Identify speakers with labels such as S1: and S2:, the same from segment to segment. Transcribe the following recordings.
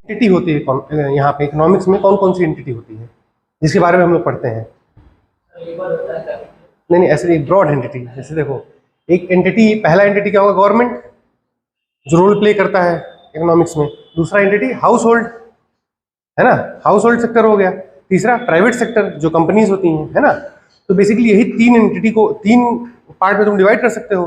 S1: Entity होती है यहाँ पे इकोनॉमिक्स में कौन कौन सी एंटिटी होती है जिसके बारे में हम लोग पढ़ते हैं? नहीं नहीं, ऐसे नहीं, ब्रॉड एंटिटी। जैसे देखो, एक एंटिटी, पहला एंटिटी क्या होगा? गवर्नमेंट, जो रोल प्ले करता है इकोनॉमिक्स में। दूसरा एंटिटी हाउस होल्ड, है ना, हाउस होल्ड सेक्टर हो गया। तीसरा प्राइवेट सेक्टर, जो कंपनीज होती हैं, है ना। तो बेसिकली यही तीन एंटिटी को तीन पार्ट में तुम डिवाइड कर सकते हो।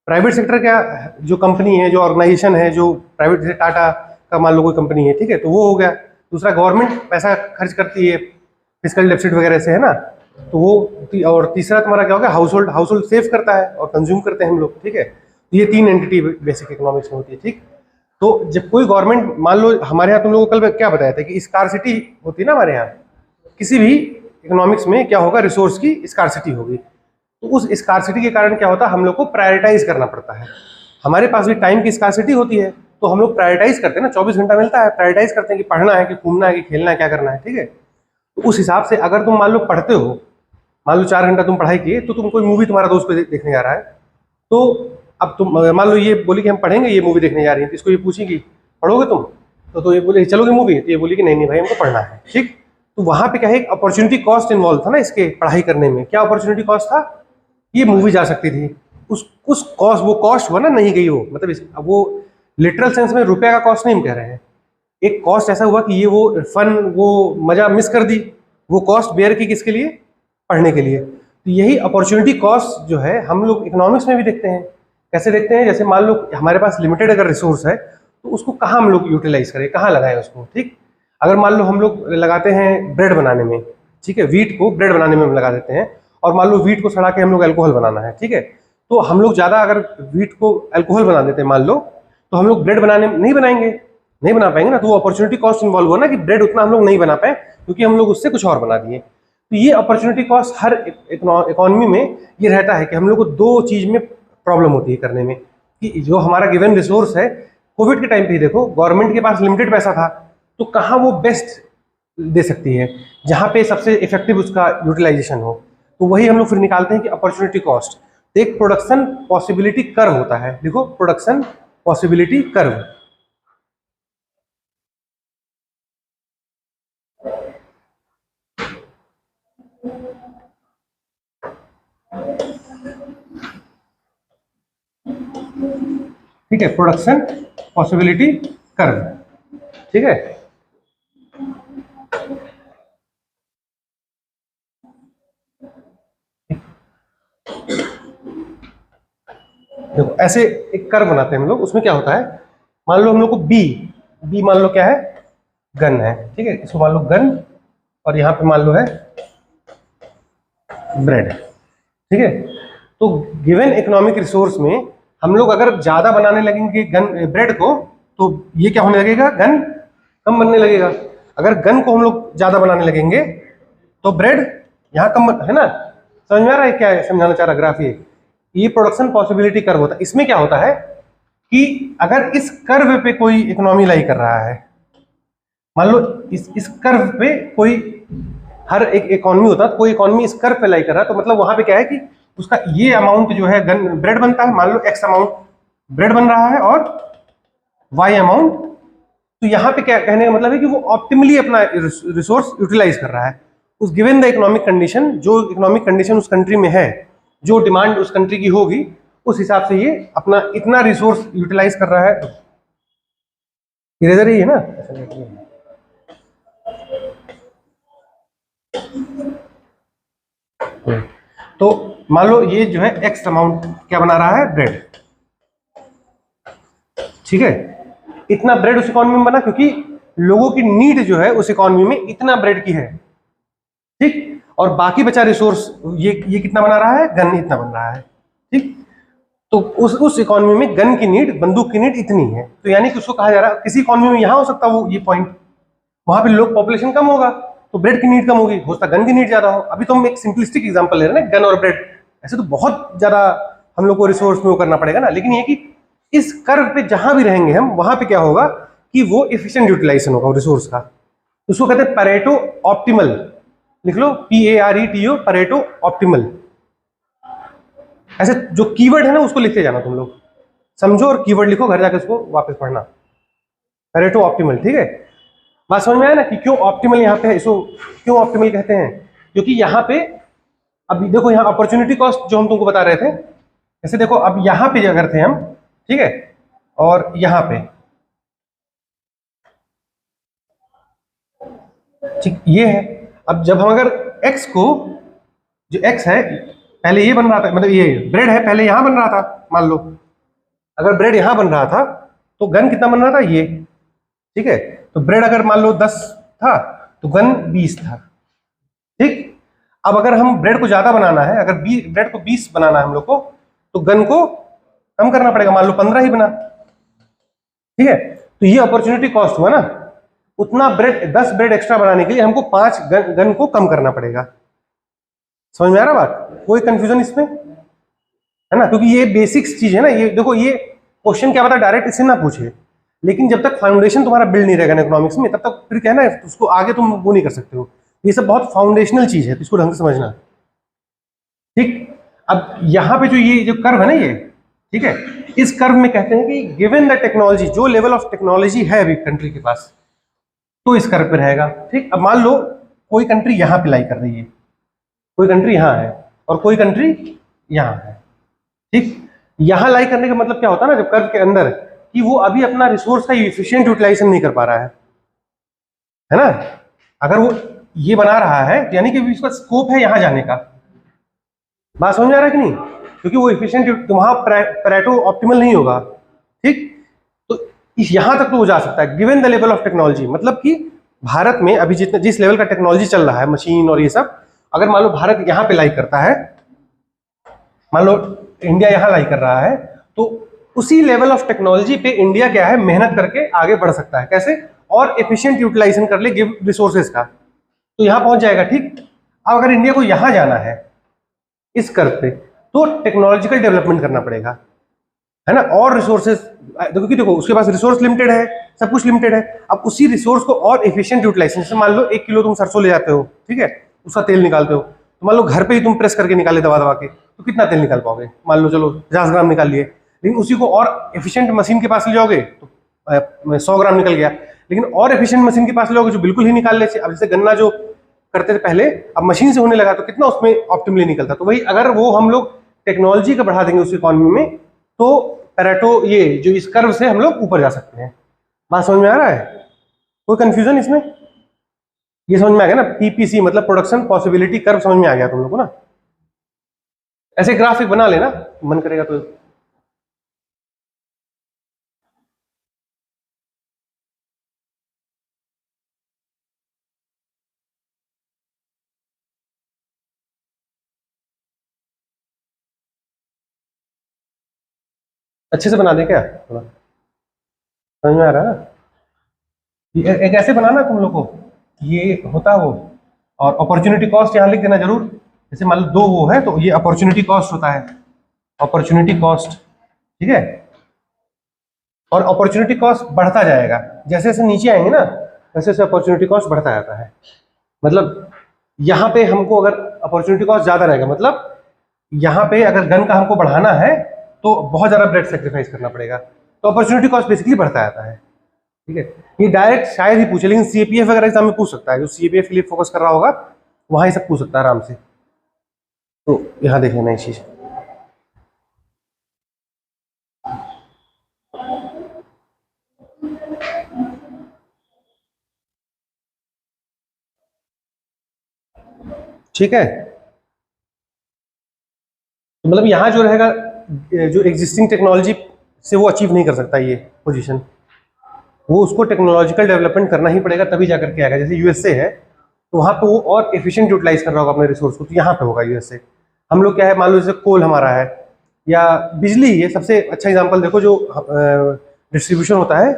S1: प्राइवेट सेक्टर क्या, जो कंपनी है, जो ऑर्गेनाइजेशन है, जो प्राइवेट, जैसे टाटा का मान लो कोई कंपनी है, ठीक है, तो वो हो गया। दूसरा गवर्नमेंट पैसा खर्च करती है फिजिकल डेफिसिट वगैरह से, है ना, तो वो। और तीसरा तुम्हारा क्या होगा? House hold, house hold save करता है और कंज्यूम करते हैं हम लोग, ठीक है। तो ये तीन एंटिटी बेसिक इकोनॉमिक्स में होती है, ठीक। तो जब कोई गवर्नमेंट, मान लो हमारे यहाँ तुम लोगों को कल क्या बताया था कि स्कार्सिटी होती है ना हमारे यहाँ, किसी भी इकोनॉमिक्स में क्या होगा? रिसोर्स की स्कार्सिटी होगी। तो उस स्कार्सिटी के कारण क्या होता है? हम लोग को प्रायोरिटाइज करना पड़ता है। हमारे पास भी टाइम की स्कार्सिटी होती है, तो हम लोग प्रायोरिटाइज करते हैं ना, 24 घंटा मिलता है, प्रायोरिटाइज करते हैं कि पढ़ना है कि घूमना है कि खेलना है, क्या करना है, ठीक है। तो उस हिसाब से अगर तुम मान लो पढ़ते हो, मान लो 4 घंटा तुम पढ़ाई किए, तो तुम कोई मूवी तुम्हारा दोस्त पे देखने जा रहा है, तो अब तुम मान लो ये बोली कि हम पढ़ेंगे, ये मूवी देखने जा रही है, तो इसको ये पूछेगी पढ़ोगे तुम, तो ये बोले चलोगे मूवी, तो ये बोली कि नहीं नहीं भाई हमको पढ़ना है, ठीक। तो वहां पे क्या है? एक अपॉर्चुनिटी कॉस्ट इन्वॉल्व था ना इसके पढ़ाई करने में। क्या अपॉर्चुनिटी कॉस्ट था? ये मूवी जा सकती थी। उस कॉस्ट, वो कॉस्ट हुआ ना, नहीं गई वो, मतलब अब वो लिटरल सेंस में रुपये का कॉस्ट नहीं हम कह रहे हैं। एक कॉस्ट ऐसा हुआ कि ये वो फन, वो मजा मिस कर दी। वो कॉस्ट बेयर की किसके लिए? पढ़ने के लिए। तो यही अपॉर्चुनिटी कॉस्ट जो है हम लोग इकोनॉमिक्स में भी देखते हैं। कैसे देखते हैं? जैसे मान लो हमारे पास लिमिटेड अगर रिसोर्स है, तो उसको कहाँ हम लोग यूटिलाइज करें, कहाँ लगाएं उसको, ठीक। अगर मान लो हम लोग लगाते हैं ब्रेड बनाने में, ठीक है, व्हीट को ब्रेड बनाने में हम लगा देते हैं, और मान लो व्हीट को सड़ा के हम लोग अल्कोहल बनाना है, ठीक है, तो हम लोग ज़्यादा अगर व्हीट को अल्कोहल बना देते हैं मान लो, तो हम लोग ब्रेड बनाने नहीं बनाएंगे, नहीं बना पाएंगे ना। तो वो अपॉर्चुनिटी कॉस्ट इन्वॉल्व हुआ ना, कि ब्रेड उतना हम लोग नहीं बना पाए क्योंकि हम लोग उससे कुछ और बना दिए। तो ये अपॉर्चुनिटी कॉस्ट हर इकोनॉमी में ये रहता है कि हम लोग को दो चीज में प्रॉब्लम होती है करने में, कि जो हमारा गिवन रिसोर्स है, कोविड के टाइम पे ही देखो, गवर्नमेंट के पास लिमिटेड पैसा था, तो कहाँ वो बेस्ट दे सकती है, जहाँ पे सबसे इफेक्टिव उसका यूटिलाइजेशन हो। तो वही हम लोग फिर निकालते हैं कि अपॉर्चुनिटी कॉस्ट। तो एक प्रोडक्शन पॉसिबिलिटी कर्व होता है, देखो प्रोडक्शन पॉसिबिलिटी कर्व। ठीक है, प्रोडक्शन पॉसिबिलिटी कर्व, ठीक है। देखो ऐसे एक कर्व बनाते हैं हम लोग, उसमें क्या होता है? मान लो हम लोग को बी मान लो क्या है? गन है, ठीक है, इसको मान लो गन, और यहाँ पे मान लो है ब्रेड, ठीक है। तो गिवन इकोनॉमिक रिसोर्स में हम लोग अगर ज्यादा बनाने लगेंगे गन ब्रेड को, तो ये क्या होने लगेगा? गन कम बनने लगेगा। अगर गन को हम लोग ज्यादा बनाने लगेंगे तो ब्रेड यहाँ कम है ना। समझ में आ रहा है क्या समझाना चाह रहा ग्राफ? ये प्रोडक्शन पॉसिबिलिटी कर्व होता है। इसमें क्या होता है कि अगर इस कर्व पे कोई इकोनॉमी लाई कर रहा है, मान लो इस कर्व पे कोई, हर एक इकोनॉमी होता है, कोई इकोनॉमी इस कर्व पे लाई कर रहा है, तो मतलब वहां पे क्या है कि उसका ये अमाउंट जो है गन ब्रेड बनता है, मान लो एक्स अमाउंट ब्रेड बन रहा है और वाई अमाउंट। तो यहाँ पे क्या कहने का मतलब है कि वो ऑप्टिमली अपना रिसोर्स यूटिलाइज कर रहा है उस गिवन द इकोनॉमिक कंडीशन, जो इकोनॉमिक कंडीशन उस कंट्री में है, जो डिमांड उस कंट्री की होगी, उस हिसाब से ये अपना इतना रिसोर्स यूटिलाइज कर रहा है। इरेजर ही है ना। तो मान लो ये जो है एक्स अमाउंट क्या बना रहा है? ब्रेड, ठीक है। इतना ब्रेड उस इकोनॉमी में बना क्योंकि लोगों की नीड जो है उस इकोनॉमी में इतना ब्रेड की है, ठीक। और बाकी बचा रिसोर्स, ये कितना बना रहा है? गन इतना बन रहा है, ठीक। तो उस इकोनॉमी में गन की नीड, बंदूक की नीड इतनी है, तो यानी कि उसको कहा जा रहा है किसी इकोनॉमी में यहां हो सकता है वो ये पॉइंट, वहां पे लोग पॉपुलेशन कम होगा तो ब्रेड की नीड कम होगी, हो सकता है गन की नीड ज्यादा हो। अभी तो हम एक सिंपलिस्टिक एग्जांपल ले रहे हैं ना, गन और ब्रेड। ऐसे तो बहुत ज्यादा हम लोग को रिसोर्स में वो करना पड़ेगा ना, लेकिन ये कि इस कर्व पे जहां भी रहेंगे हम, वहां पे क्या होगा कि वो एफिशिएंट यूटिलाइजेशन होगा रिसोर्स का। उसको कहते हैं परेटो ऑप्टिमल। लिख लो PARETO, परेटो ऑप्टिमल। ऐसे जो कीवर्ड है ना उसको लिखते जाना तुम लोग, समझो और कीवर्ड लिखो, घर जाकर उसको वापस पढ़ना। पेरेटो ऑप्टिमल, ठीक है। बात समझ में आया ना कि क्यों ऑप्टिमल यहाँ पे है, इसको क्यों ऑप्टिमल कहते हैं? क्योंकि यहाँ पे अभी देखो, यहाँ अपॉर्चुनिटी कॉस्ट जो हम तुमको बता रहे थे, जैसे देखो अब यहाँ पे अगर थे हम, ठीक है, और यहाँ पे, ठीक ये है। अब जब हम अगर x को, जो x है पहले ये बन रहा था, मतलब ये ब्रेड है पहले यहाँ बन रहा था, मान लो अगर ब्रेड यहाँ बन रहा था तो गन कितना बन रहा था, ये, ठीक है। तो ब्रेड अगर मान लो 10 था तो गन 20 था, ठीक। अब अगर हम ब्रेड को ज्यादा बनाना है, अगर ब्रेड को 20 बनाना है हम लोग को, तो गन को कम करना पड़ेगा, मान लो 15 ही बना, ठीक है। तो ये अपॉर्चुनिटी कॉस्ट हुआ ना, उतना ब्रेड 10 ब्रेड एक्स्ट्रा बनाने के लिए हमको 5 गन को कम करना पड़ेगा। समझ में आ रहा बात? कोई कंफ्यूजन इसमें है ना? क्योंकि ये बेसिक्स चीज है ना, ये देखो, ये क्वेश्चन क्या पता डायरेक्ट इससे ना पूछे, लेकिन जब तक फाउंडेशन तुम्हारा बिल्ड नहीं रहेगा इकोनॉमिक्स में, तब तक फिर क्या है ना, उसको आगे तुम वो नहीं कर सकते हो। ये सब बहुत फाउंडेशनल चीज है, तो इसको ढंग से समझना, ठीक। अब यहाँ पे ये जो कर्व है ना, ये, ठीक है, इस कर्व में कहते हैं कि गिवन द टेक्नोलॉजी, जो लेवल ऑफ टेक्नोलॉजी है अभी कंट्री के पास, तो इस कर्व पे रहेगा, ठीक। अब मान लो कोई कंट्री यहाँ पे लाई कर रही है, कोई कंट्री यहाँ है, और कोई कंट्री यहाँ है, ठीक। यहाँ लाई करने का मतलब क्या होता है ना, जब कर्व के अंदर, कि वो अभी अपना रिसोर्स का इफिशिएंट यूटिलाइजेशन नहीं कर पा रहा है ना। अगर वो ये बना रहा है यानी कि इसका स्कोप है यहाँ जाने का। बात समझ में आ रहा है कि नहीं? क्योंकि वो इफिशिएंट वहां पैरेटो ऑप्टिमल नहीं होगा, ठीक। तो इस यहां तक तो वो जा सकता है given the level of technology, मतलब कि भारत में अभी जिस लेवल का टेक्नोलॉजी चल रहा है, मशीन और ये सब, अगर मान लो भारत यहाँ पे लाई करता है, मान लो इंडिया यहाँ लाई कर रहा है, तो उसी लेवल ऑफ टेक्नोलॉजी पे इंडिया क्या है, मेहनत करके आगे बढ़ सकता है। कैसे? और एफिशिएंट यूटिलाइजेशन कर ले गिव रिसोर्सेज का, तो यहां पहुंच जाएगा, ठीक। अब अगर इंडिया को यहां जाना है इस कर्व पे, तो टेक्नोलॉजिकल डेवलपमेंट करना पड़ेगा, है ना। और रिसोर्सेज देखो कि देखो उसके पास रिसोर्स लिमिटेड है, सब कुछ लिमिटेड है। अब उसी रिसोर्स को और एफिशिएंट यूटिलाइजेशन, जैसे मान लो 1 किलो तुम सरसों ले जाते हो, ठीक है, उसका तेल निकालते हो, तो मान लो घर पे ही तुम प्रेस करके निकाले दबा दबा के, तो कितना तेल निकाल पाओगे? मान लो चलो 50 ग्राम निकाल लिए, लेकिन उसी को और एफिशिएंट मशीन के पास ले जाओगे तो 100 ग्राम निकल गया। लेकिन और एफिशिएंट मशीन के पास ले जाओगे जो बिल्कुल ही निकाल ले, अब जैसे गन्ना जो करते थे पहले, अब मशीन से होने लगा, तो कितना उसमें ऑप्टिमली निकलता। तो वही अगर वो हम लोग टेक्नोलॉजी का बढ़ा देंगे उस इकोनॉमी में, तो पैरेटो ये जो इस कर्व से हम लोग ऊपर जा सकते हैं। बात समझ में आ रहा है? कोई कंफ्यूजन इसमें? ये समझ में आ गया ना? पीपीसी मतलब प्रोडक्शन पॉसिबिलिटी कर्व, समझ में आ गया तुम लोग को ना? ऐसे ग्राफिक बना लेना मन करेगा तो। अच्छे से बना दे क्या थोड़ा? समझ में आ रहा है ना? एक ऐसे बनाना तुम लोग को, ये होता वो, और अपॉर्चुनिटी कॉस्ट यहाँ लिख देना जरूर। जैसे मान लो 2 वो है, तो ये अपॉर्चुनिटी कॉस्ट होता है, अपॉर्चुनिटी कॉस्ट, ठीक है। और अपॉर्चुनिटी कॉस्ट बढ़ता जाएगा, जैसे जैसे नीचे आएंगे ना, वैसे वैसे अपॉर्चुनिटी कॉस्ट बढ़ता जाता है। मतलब यहाँ पे हमको अगर अपॉर्चुनिटी कॉस्ट ज्यादा रहेगा, मतलब यहाँ पे अगर गन का हमको बढ़ाना है तो बहुत ज्यादा ब्रेड सेक्रीफाइस करना पड़ेगा, तो अपॉर्चुनिटी कॉस्ट बेसिकली बढ़ता जाता है, ठीक है। ये डायरेक्ट शायद ही पूछे, लेकिन सीएपीएफ वगैरह एग्जाम में पूछ सकता है, जो सीएपीएफ के लिए फोकस कर रहा होगा वहां ही सब पूछ सकता है आराम से। तो यहाँ देख लेना ये चीज, ठीक है। तो मतलब यहाँ जो रहेगा, जो एग्जिस्टिंग टेक्नोलॉजी से वो अचीव नहीं कर सकता ये पोजीशन, वो उसको टेक्नोलॉजिकल डेवलपमेंट करना ही पड़ेगा, तभी जाकर के आएगा। जैसे यूएसए है, तो वहाँ पे वो और एफिशिएंट यूटिलाइज कर रहा होगा अपने रिसोर्स को, तो यहाँ पे होगा यूएसए। हम लोग क्या है, मान लो जैसे कोल हमारा है, या बिजली, ये सबसे अच्छा एग्जाम्पल देखो, जो डिस्ट्रीब्यूशन होता है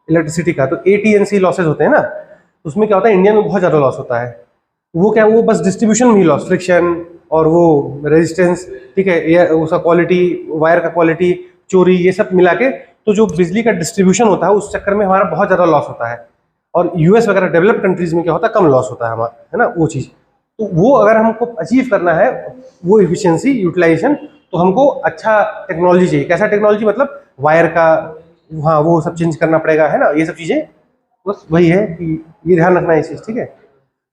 S1: इलेक्ट्रिसिटी का, तो एटीएनसी लॉसेज होते हैं ना, तो उसमें क्या होता है, इंडिया में बहुत ज़्यादा लॉस होता है। वो क्या, वो बस डिस्ट्रीब्यूशन में ही लॉस, फ्रिक्शन और वो रेजिस्टेंस, ठीक है, या उसका क्वालिटी, वायर का क्वालिटी, चोरी, ये सब मिला के, तो जो बिजली का डिस्ट्रीब्यूशन होता है उस चक्कर में हमारा बहुत ज़्यादा लॉस होता है। और यूएस वगैरह डेवलप्ड कंट्रीज में क्या होता है, कम लॉस होता है हमारा, है ना, वो चीज़। तो वो अगर हमको अचीव करना है वो इफिशियंसी यूटिलाइजेशन, तो हमको अच्छा टेक्नोलॉजी चाहिए। कैसा टेक्नोलॉजी? मतलब वायर का, हाँ वो सब चेंज करना पड़ेगा, है ना, ये सब चीज़ें बस वही है कि ये ध्यान रखना है ये चीज़, ठीक है।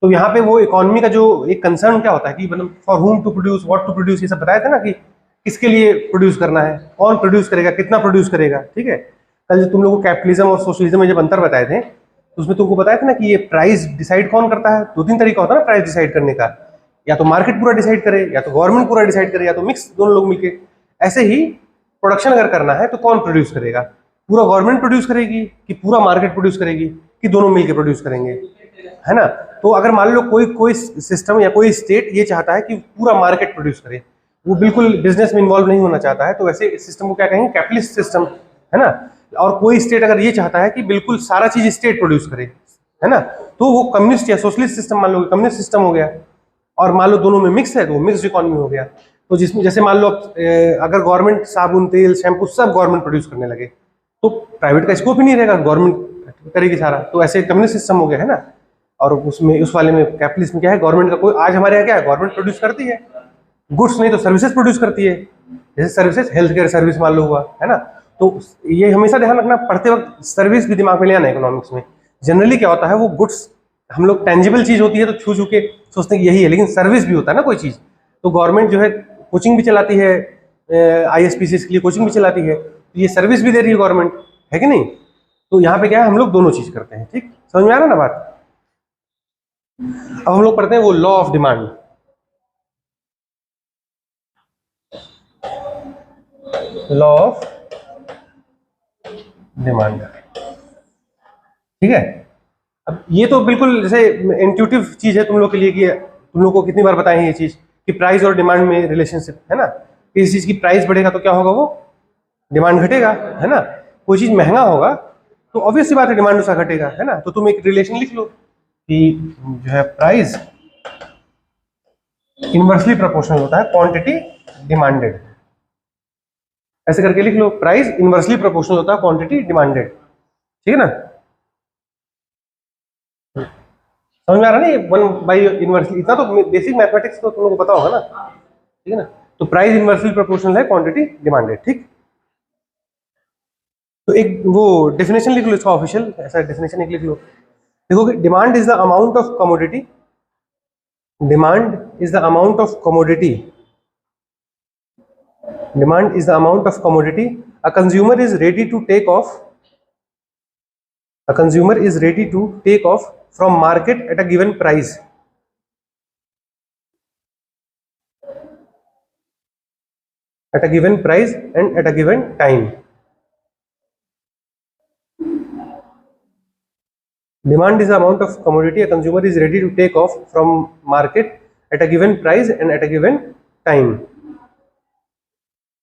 S1: तो यहाँ पे वो इकोनॉमी का जो एक कंसर्न क्या होता है कि मतलब for whom to produce, what to produce, ये सब बताया था ना कि किसके लिए प्रोड्यूस करना है, कौन प्रोड्यूस करेगा, कितना प्रोड्यूस करेगा, ठीक है। कल जो तुम लोगों को कैपिटलिज्म और सोशलिज्म में जब अंतर बताए थे तो उसमें तुमको बताया था ना कि ये प्राइस डिसाइड कौन करता है, दो तीन तरीका होता है ना प्राइस डिसाइड करने का, या तो मार्केट पूरा डिसाइड करे, या तो गवर्नमेंट पूरा डिसाइड करे, या तो मिक्स दोनों लोग मिलके। ऐसे ही प्रोडक्शन अगर करना है तो कौन प्रोड्यूस करेगा, पूरा गवर्नमेंट प्रोड्यूस करेगी कि पूरा मार्केट प्रोड्यूस करेगी कि दोनों मिलके प्रोड्यूस करेंगे, है ना। तो अगर मान लो कोई कोई सिस्टम या कोई स्टेट ये चाहता है कि पूरा मार्केट प्रोड्यूस करे, वो बिल्कुल बिजनेस में इन्वॉल्व नहीं होना चाहता है, तो वैसे सिस्टम को क्या कहेंगे, कैपिटलिस्ट सिस्टम, है ना। और कोई स्टेट अगर ये चाहता है कि बिल्कुल सारा चीज स्टेट प्रोड्यूस करे, है ना, तो वो कम्युनिस्ट या सोशलिस्ट सिस्टम, मान लो कम्युनिस्ट सिस्टम हो गया। और मान लो दोनों में मिक्स है तो मिक्स इकोनॉमी हो गया। तो जिसमें जैसे मान लो अगर गवर्नमेंट साबुन, तेल, शैम्पू सब गवर्नमेंट प्रोड्यूस करने लगे तो प्राइवेट का स्कोप ही नहीं रहेगा, गवर्नमेंट करेगी सारा, तो ऐसे कम्युनिस्ट सिस्टम हो गया, है ना। और उसमें उस वाले में कैपिटलिस्ट में क्या है, गवर्नमेंट का कोई, आज हमारे यहाँ क्या है, गवर्नमेंट प्रोड्यूस करती है गुड्स, नहीं तो सर्विसेज प्रोड्यूस करती है, जैसे सर्विसेज, हेल्थ केयर सर्विस मान लो हुआ, है ना। तो ये हमेशा ध्यान रखना, पढ़ते वक्त सर्विस भी दिमाग में ले आना इकोनॉमिक्स में। जनरली क्या होता है, वो गुड्स हम लोग टेंजिबल चीज होती है तो छू छू के सोचते हैं कि यही है, लेकिन सर्विस भी होता है ना कोई चीज। तो गवर्नमेंट जो है कोचिंग भी चलाती है, ISPCs के लिए कोचिंग भी चलाती है, तो ये सर्विस भी दे रही है गवर्नमेंट, है कि नहीं। तो यहाँ पे क्या है, हम लोग दोनों चीज करते हैं, ठीक, समझ में आ रहा ना बात। अब हम लोग पढ़ते हैं वो law of demand. Law of demand, ठीक है। अब ये तो बिल्कुल जैसे इंट्यूटिव चीज है तुम लोग के लिए कि तुम लोग को कितनी बार बताए हैं ये चीज कि प्राइस और डिमांड में रिलेशनशिप, है ना। किसी चीज की प्राइस बढ़ेगा तो क्या होगा, वो डिमांड घटेगा, है ना। कोई चीज महंगा होगा तो ऑब्वियस सी बात है डिमांड उसका घटेगा, है ना। तो तुम एक रिलेशन लिख लो कि जो है प्राइस इनवर्सली प्रोपोर्शनल होता है क्वांटिटी डिमांडेड, ऐसे करके लिख लो, प्राइस इनवर्सली प्रोपोर्शनल होता है क्वांटिटी डिमांडेड, ठीक है ना। समझ में आ रहा है ना, वन बाई इनवर्सली, इतना तो बेसिक मैथमेटिक्स तो तुम लोगों को पता होगा ना, ठीक है ना। तो प्राइस इनवर्सली प्रोपोर्शनल है क्वांटिटी डिमांडेड, ठीक। तो एक वो डेफिनेशन लिख लो इसका ऑफिशियल, ऐसा डेफिनेशन एक लिख लो, देखो कि demand is the amount of commodity, demand is the amount of commodity, demand is the amount of commodity a consumer is ready to take off, a consumer is ready to take off from market at a given price, at a given price and at a given time. Demand is the amount of commodity a consumer is ready to take off from market at a given price and at a given time,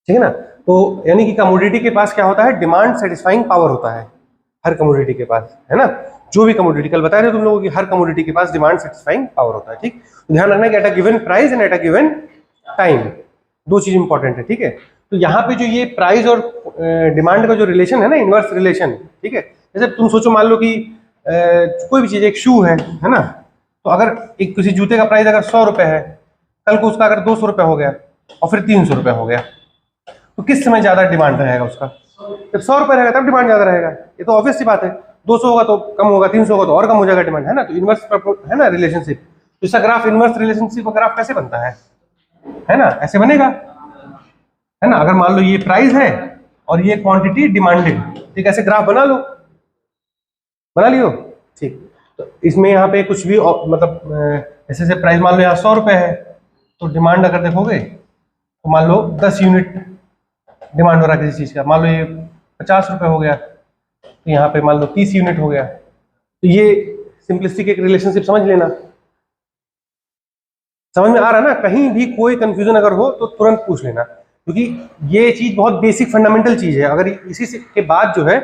S1: ठीक है ना। तो यानी कि commodity के पास क्या होता है, डिमांड सेटिस्फाइंग पावर होता है हर कमोडिटी के पास, है ना। जो भी कमोडिटी, कल बताया था तुम लोगों की हर कमोडिटी के पास डिमांड सेटिस्फाइंग पावर होता है, ठीक। तो ध्यान रखना कि at a given price and at a given time, दो चीज इंपॉर्टेंट है, ठीक है। तो यहाँ पे जो ये प्राइस और डिमांड का जो रिलेशन है ना, इनवर्स रिलेशन, ठीक है। जैसे तुम सोचो, मान लो कि कोई भी चीज, एक शू है ना, तो अगर एक किसी जूते का प्राइस अगर 100 रुपए है, कल को उसका अगर 200 रुपए हो गया और फिर 300 रुपए हो गया, तो किस समय ज्यादा डिमांड रहेगा उसका, जब 100 रुपए रहेगा तब डिमांड ज्यादा रहेगा, ये तो ऑब्वियस सी बात है। 200 होगा तो कम होगा, 300 होगा तो और कम हो जाएगा डिमांड, है ना। तो इनवर्स है ना रिलेशनशिप, तो इसका ग्राफ, इनवर्स रिलेशनशिप का ग्राफ कैसे बनता है ना, ऐसे बनेगा, है ना। अगर मान लो ये प्राइस है और ये क्वांटिटी डिमांडेड, ठीक, ऐसे ग्राफ बना लो, बना लियो, ठीक। तो इसमें यहाँ पे कुछ भी मतलब ऐसे प्राइस मान लो यहाँ 100 रुपए है, तो डिमांड अगर देखोगे तो मान लो 10 यूनिट डिमांड हो रहा है किसी चीज का, मान लो ये 50 रुपए हो गया, तो यहाँ पे मान लो 30 यूनिट हो गया। तो ये सिंपलिस्टिक एक रिलेशनशिप समझ लेना, समझ में आ रहा है ना। कहीं भी कोई कंफ्यूजन अगर हो तो तुरंत पूछ लेना, क्योंकि ये चीज बहुत बेसिक फंडामेंटल चीज है। अगर इसी से के बाद जो है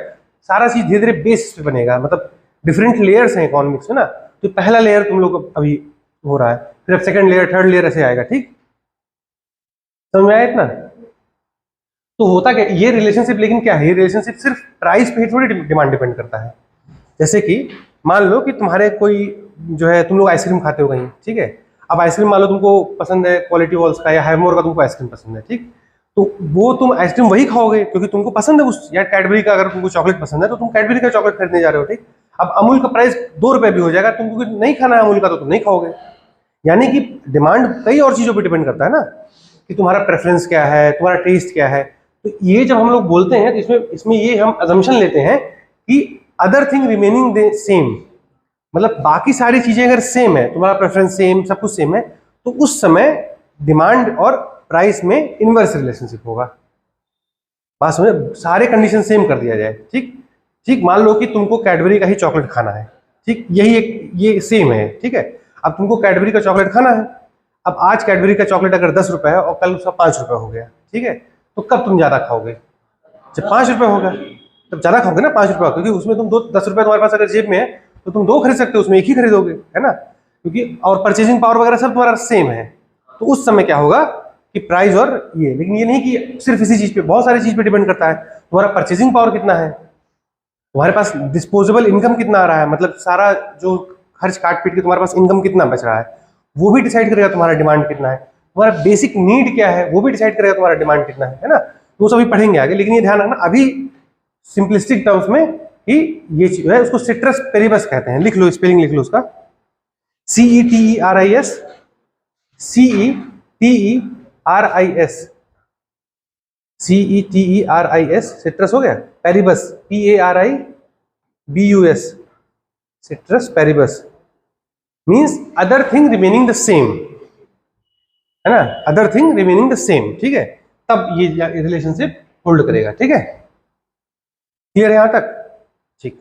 S1: सारा चीज धीरे धीरे बेस पे बनेगा, मतलब डिफरेंट लेयर्स हैं इकोनॉमिक्स में ना। तो पहला लेयर तुम लोग अभी हो रहा है, फिर अब सेकंड लेयर, थर्ड लेयर ऐसे आएगा, ठीक, समझ में आया इतना। तो होता क्या ये रिलेशनशिप, लेकिन क्या है ये रिलेशनशिप, सिर्फ प्राइस पे ही थोड़ी डिमांड डिपेंड करता है। जैसे कि मान लो कि तुम्हारे कोई जो है, तुम लोग आइसक्रीम खाते हो कहीं, ठीक है। अब आइसक्रीम मान लो तुमको पसंद है क्वालिटी वॉल्स का या हैवमोर का, तुमको आइसक्रीम पसंद है, ठीक। तो वो तुम आइसक्रीम वही खाओगे क्योंकि तुमको पसंद है उस, या कैडबरी का अगर तुमको चॉकलेट पसंद है तो तुम कैडबरी का चॉकलेट खरीदने जा रहे हो, ठीक। अब अमूल का प्राइस 2 रुपए भी हो जाएगा, तुमको नहीं खाना है अमूल का तो तुम नहीं खाओगे। यानी कि डिमांड कई और चीजों पर डिपेंड करता है ना, कि तुम्हारा प्रेफरेंस क्या है, तुम्हारा टेस्ट क्या है। तो ये जब हम लोग बोलते हैं तो इसमें इसमें ये हम अजम्पशन लेते हैं कि other thing remaining the same, मतलब बाकी सारी चीजें अगर सेम है, तुम्हारा प्रेफरेंस सेम, सब कुछ सेम है, तो उस समय डिमांड और प्राइस में इनवर्स रिलेशनशिप होगा। बात समझे, सारे कंडीशन सेम कर दिया जाए, ठीक ठीक। मान लो कि तुमको कैडबरी का ही चॉकलेट खाना है, ठीक, यही एक ये सेम है, ठीक है। अब तुमको कैडबरी का चॉकलेट खाना है, अब आज कैडबरी का चॉकलेट अगर 10 रुपए है और कल उसका 5 रुपए हो गया, ठीक है, तो कब तुम ज्यादा खाओगे? जब 5 रुपए होगा तब ज्यादा खाओगे ना 5 रुपए, क्योंकि उसमें तुम 10 रुपए तुम्हारे पास अगर जेब में है तो तुम 2 खरीद सकते हो, उसमें एक ही खरीदोगे, है ना, क्योंकि और परचेजिंग पावर वगैरह सब तुम्हारा सेम है। तो उस समय क्या होगा कि प्राइस और ये, लेकिन ये नहीं कि सिर्फ इसी चीज पे, बहुत सारी चीज पे डिपेंड करता है। तुम्हारा परचेजिंग पावर कितना है, तुम्हारे पास डिस्पोजेबल इनकम कितना आ रहा है, मतलब सारा जो खर्च काट पीट के तुम्हारे पास इनकम कितना बच रहा है, वो भी डिसाइड करेगा तुम्हारा डिमांड कितना है। तुम्हारा बेसिक नीड क्या है, वो भी डिसाइड करेगा तुम्हारा डिमांड कितना है ना। वो सभी पढ़ेंगे आगे, लेकिन ये ध्यान रखना अभी सिंपलिस्टिक टर्म्स में कि ये चीज है, उसको सिट्रस पेरिबस कहते हैं। लिख लो, स्पेलिंग लिख लो उसका, CETERIS, CETERIS, CETERIS, सिट्रस हो गया। Paribas, PARIBUS, citrus Paribas means other thing remaining the same, है ना, other thing remaining the same, ठीक है, तब ये रिलेशनशिप होल्ड करेगा, ठीक है। क्लियर है यहां तक? ठीक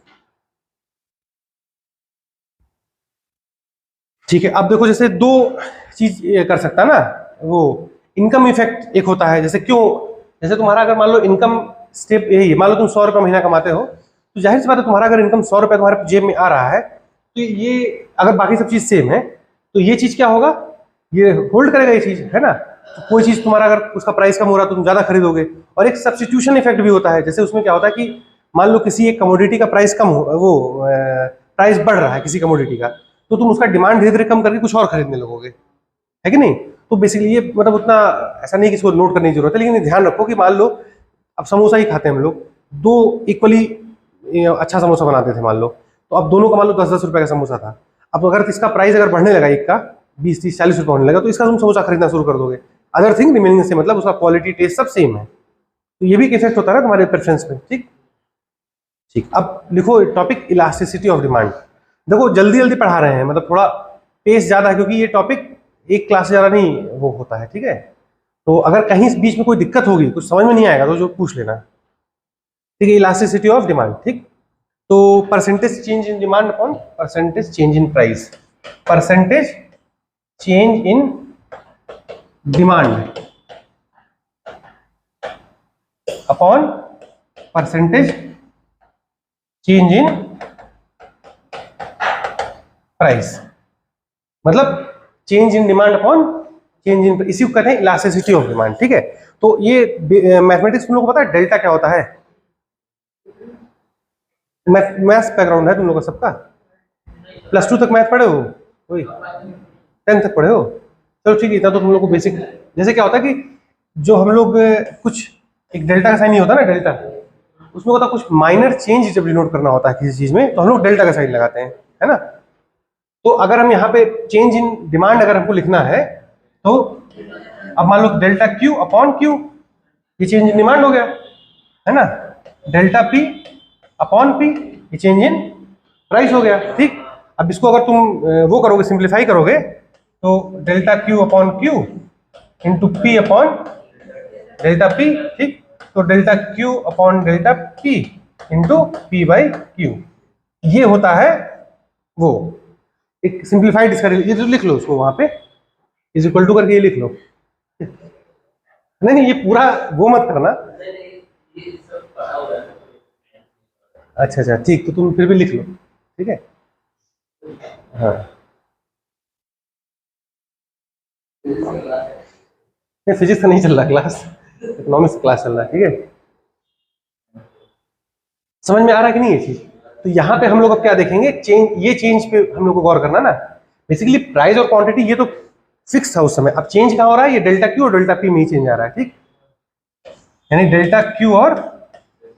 S1: ठीक है। अब देखो, जैसे 2 चीज कर सकता है ना, वो इनकम इफेक्ट एक होता है, जैसे क्यों, जैसे तुम्हारा अगर मान लो इनकम स्टेप यही है, मान लो तुम 100 रुपये महीना कमाते हो, तो जाहिर सी बात है तुम्हारा अगर इनकम 100 रुपये तुम्हारे जेब में आ रहा है, तो ये अगर बाकी सब चीज सेम है तो ये चीज क्या होगा, ये होल्ड करेगा ये चीज, है ना। तो कोई चीज तुम्हारा अगर उसका प्राइस कम हो रहा है तो तुम ज्यादा खरीदोगे। और एक सब्स्टिट्यूशन इफेक्ट भी होता है, जैसे उसमें क्या होता है कि मान लो किसी एक कमोडिटी का प्राइस कम हो, वो प्राइस बढ़ रहा है किसी कमोडिटी का, तो तुम उसका डिमांड धीरे धीरे कम करके कुछ और खरीदने लगोगे, है कि नहीं। तो बेसिकली ये मतलब उतना ऐसा नहीं कि इसको नोट करने की जरूरत है, लेकिन ध्यान रखो कि मान लो अब समोसा ही खाते हैं हम लोग, 2 इक्वली अच्छा समोसा बनाते थे मान लो, तो अब दोनों का मान लो 10-10 रुपए का समोसा था। अब अगर इसका प्राइस अगर बढ़ने लगा, एक का 20-30-40 रुपए होने लगा, तो इसका तुम समोसा खरीदना शुरू कर दोगे। अदर थिंग रिमेनिंग से, मतलब उसका क्वालिटी टेस्ट सब सेम है। तो ये भी एक इफेक्ट होता है ना तुम्हारे प्रेफरेंस में, ठीक ठीक। अब लिखो टॉपिक इलास्टिसिटी ऑफ डिमांड। देखो जल्दी जल्दी पढ़ा रहे हैं, मतलब थोड़ा पेस ज्यादा है, क्योंकि ये टॉपिक एक क्लास से ज्यादा नहीं वो होता है, ठीक है। तो अगर कहीं बीच में कोई दिक्कत होगी, कुछ समझ में नहीं आएगा, तो जो पूछ लेना, ठीक है। इलास्टिसिटी ऑफ डिमांड, ठीक। तो percentage change in demand upon percentage change in price, percentage change in demand upon percentage change in price, मतलब change in demand upon change in, इसी को कहते हैं इलास्टिसिटी ऑफ डिमांड, ठीक है। तो ये मैथमेटिक्स तुम लोग को पता है डेल्टा क्या होता है? मैथ्स बैकग्राउंड है तुम लोग का सबका, +2 तक मैथ पढ़े हो, वही 10 तक पढ़े हो, चलो ठीक है। इतना तो तुम लोग को बेसिक, जैसे क्या होता है कि जो हम लोग कुछ एक डेल्टा का साइन नहीं होता ना, डेल्टा, उसमें होता कुछ माइनर चेंज जब डिनोट करना होता है किसी चीज में, तो हम लोग डेल्टा का साइन लगाते हैं, है ना। तो अगर हम यहाँ पे चेंज इन डिमांड अगर हमको लिखना है, तो अब मान लो डेल्टा क्यू अपॉन क्यू, ये चेंज इन डिमांड हो गया, है ना। डेल्टा पी अपॉन पी, ये चेंज इन प्राइस हो गया, ठीक। अब इसको अगर तुम वो करोगे, सिंप्लीफाई करोगे, तो delta Q upon Q into P upon delta P, ठीक। तो delta Q upon delta P into P by Q, ये होता है वो एक सिंप्लीफाइड इसका, ये तो लिख लो उसको वहां पे इज इक्वल टू करके ये लिख लो। नहीं नहीं, ये पूरा वो मत करना। अच्छा अच्छा ठीक, तो तुम फिर भी लिख लो, ठीक है। हाँ फिजिक्स का नहीं चल रहा क्लास, इकोनॉमिक्स क्लास चल रहा है, ठीक है। समझ में आ रहा है कि नहीं ये चीज? तो यहाँ पे हम लोग अब क्या देखेंगे, चेंज, ये चेंज पे हम लोग को गौर करना ना। बेसिकली प्राइस और क्वांटिटी ये तो फिक्स था उस समय, अब चेंज कहाँ हो रहा है, ये डेल्टा क्यू और डेल्टा पी में ही चेंज आ रहा है, ठीक। यानी डेल्टा क्यू और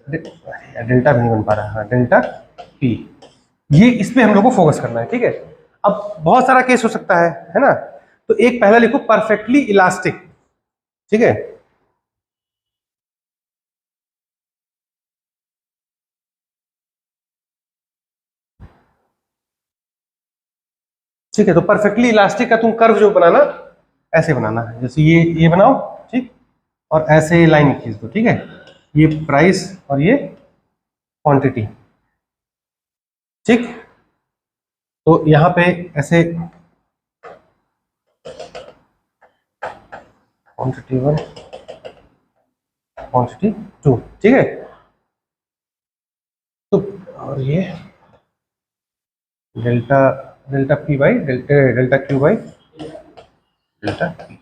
S1: डेल्टा भी नहीं बन पा रहा, हाँ डेल्टा पी, ये इस पे हम लोग को फोकस करना है, ठीक है। अब बहुत सारा केस हो सकता है ना। तो एक पहला लिखो परफेक्टली इलास्टिक, ठीक है। ठीक है, तो परफेक्टली इलास्टिक का तुम कर्व जो बनाना, ऐसे बनाना है, जैसे ये बनाओ, ठीक, और ऐसे लाइन खींच दो, ठीक है। ये प्राइस और ये क्वांटिटी, ठीक। तो यहाँ पे ऐसे क्वांटिटी 1 क्वांटिटी 2, ठीक है। तो और ये delta delta P by delta Q by delta P,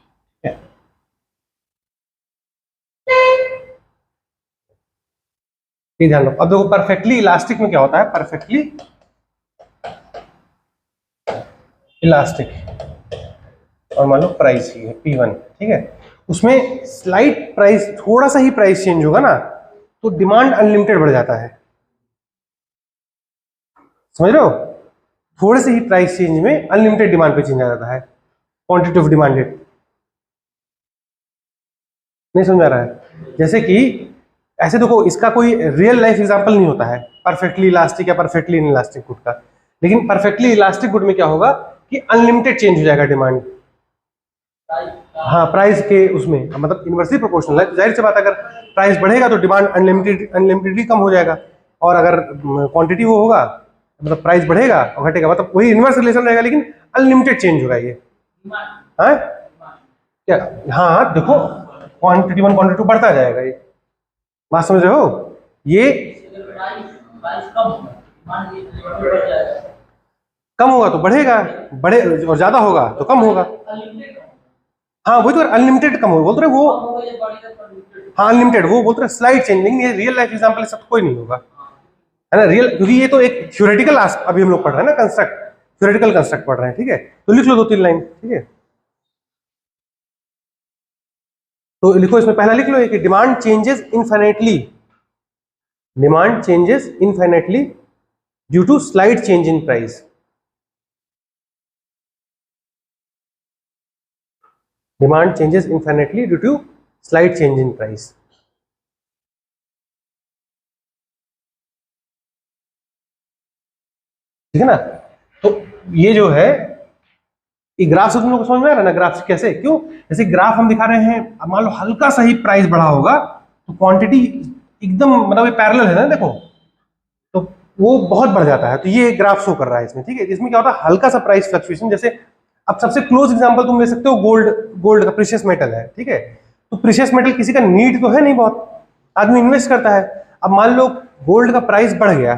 S1: ये ध्यान रखो। अब देखो परफेक्टली इलास्टिक में क्या होता है, परफेक्टली इलास्टिक और मान लो प्राइस ही है P1, ठीक है। उसमें स्लाइट प्राइस, थोड़ा सा ही प्राइस चेंज होगा ना, तो डिमांड अनलिमिटेड बढ़ जाता है, समझ रहे हो। थोड़े से ही प्राइस चेंज में अनलिमिटेड डिमांड पे चेंज आ जाता है, क्वांटिटी ऑफ डिमांडेड। नहीं समझ आ रहा है? जैसे कि ऐसे देखो, इसका कोई रियल लाइफ एग्जांपल नहीं होता है परफेक्टली इलास्टिक या परफेक्टली इनइलास्टिक गुड का, लेकिन परफेक्टली इलास्टिक गुड में क्या होगा कि अनलिमिटेड चेंज हो जाएगा डिमांड, हाँ प्राइस के उसमें, मतलब इनवर्सली प्रोपोर्शनल है। जाहिर सी बात, अगर प्राइस बढ़ेगा तो डिमांड अनलिमिटेडली कम हो जाएगा, और अगर क्वांटिटी वो होगा, मतलब प्राइस बढ़ेगा और घटेगा, मतलब वही इनवर्स रिलेशन रहेगा, लेकिन अनलिमिटेड चेंज होगा ये। हाँ क्या, हाँ देखो क्वांटिटी 1 क्वांटिटी 2 बढ़ता जाएगा, ये बात समझ रहे हो। ये कम होगा तो बढ़ेगा, बढ़े और ज्यादा होगा तो कम होगा। हाँ वही तो, अनलिमिटेड कम हो बोल रहे वो, हाँ अनलिमिटेड वो बोल रहे स्लाइड चेंज, लेकिन ये रियल लाइफ एग्जांपल सब कोई नहीं होगा, है ना रियल, क्योंकि ये तो एक थ्योरेटिकल अभी हम लोग पढ़ रहे हैं ना, कंस्ट्रक्ट, थ्योरेटिकल कंस्ट्रक्ट पढ़ रहे हैं, ठीक है। तो लिख लो 2-3 लाइन, ठीक है। तो लिखो, इसमें पहला लिख लो कि demand changes infinitely, demand changes infinitely due to slide change in price. Demand changes infinitely due to slide change in price. ठीक है ना। तो ये जो है, ये ग्राफ से तुम लोग को समझ में आ रहा है ना, ग्राफ से कैसे, क्यों, जैसे ग्राफ हम दिखा रहे हैं, मान लो हल्का सा ही प्राइस बढ़ा होगा तो क्वांटिटी एकदम, मतलब ये पैरेलल है ना, देखो तो वो बहुत बढ़ जाता है, तो ये ग्राफ शो कर रहा है इसमें, ठीक है। इसमें क्या होता है, हल्का सा प्राइस फ्लक्चुएशन, जैसे अब सबसे क्लोज एग्जांपल तुम ले सकते हो, गोल्ड का, प्रीशियस मेटल है, ठीक है। तो प्रीशियस मेटल किसी का नीड तो है नहीं, बहुत आदमी इन्वेस्ट करता है। अब मान लो गोल्ड का प्राइस बढ़ गया,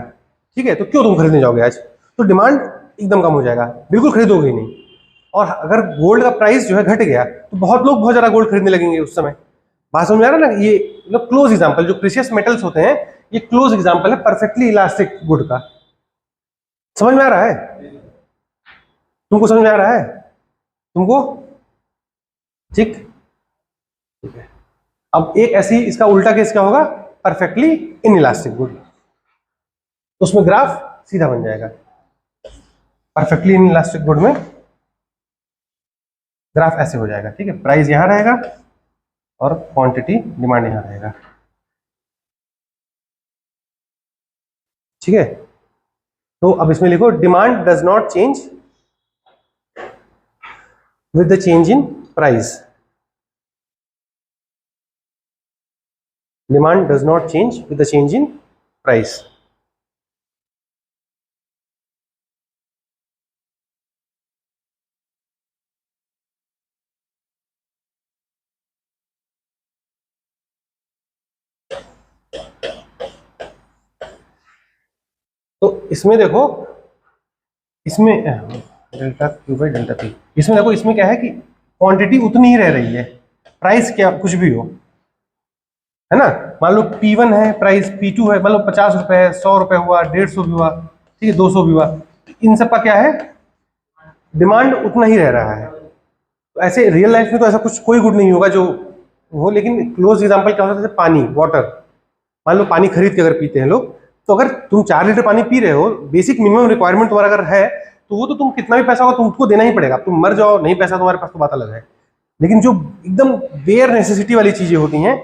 S1: ठीक है, तो क्यों तुम खरीदने जाओगे आज, तो डिमांड एकदम कम हो जाएगा, बिल्कुल खरीदोगे ही नहीं। और अगर गोल्ड का प्राइस जो है घट गया तो बहुत लोग बहुत ज्यादा गोल्ड खरीदने लगेंगे उस समय। बात समझ में आ रहा है ना, ये मतलब क्लोज एग्जांपल, जो प्रीशियस मेटल्स होते हैं ये क्लोज एग्जांपल है परफेक्टली इलास्टिक गुड का। समझ में आ रहा है, तुमको समझ में आ रहा है, तुमको, ठीक, ठीक है। अब एक ऐसी, इसका उल्टा केस क्या होगा, परफेक्टली इनइलास्टिक गुड, उसमें ग्राफ सीधा बन जाएगा। परफेक्टली इनइलास्टिक गुड में ग्राफ ऐसे हो जाएगा, ठीक है, प्राइस यहां रहेगा और क्वांटिटी डिमांड यहां रहेगा, ठीक है। तो अब इसमें लिखो, demand does not change with the change in price, demand does not change with the change in price. तो इसमें देखो, इसमें delta Q by delta P, इसमें देखो, इसमें क्या है कि क्वांटिटी उतनी ही रह रही है, प्राइस क्या कुछ भी हो, है ना। मान लो P1 है, प्राइस P2 है, मान लो 50 रुपए है, 100 रुपए हुआ, 150 भी हुआ, ठीक है, 200 भी हुआ, इन सब का क्या है, डिमांड उतना ही रह रहा है। तो ऐसे रियल लाइफ में तो ऐसा कुछ कोई गुड नहीं होगा जो वो, लेकिन क्लोज एग्जाम्पल क्या होता है, जैसे पानी, वाटर। मान लो पानी खरीद के अगर पीते हैं लोग, तो अगर तुम 4 लीटर पानी पी रहे हो, बेसिक मिनिमम रिक्वायरमेंट तुम्हारा अगर है, तो वो तो तुम कितना भी पैसा होगा तुमको देना ही पड़ेगा। तुम मर जाओ नहीं पैसा तुम्हारे पास तो बात अलग है। लेकिन जो एकदम बेयर नेसेसिटी वाली चीजें होती हैं,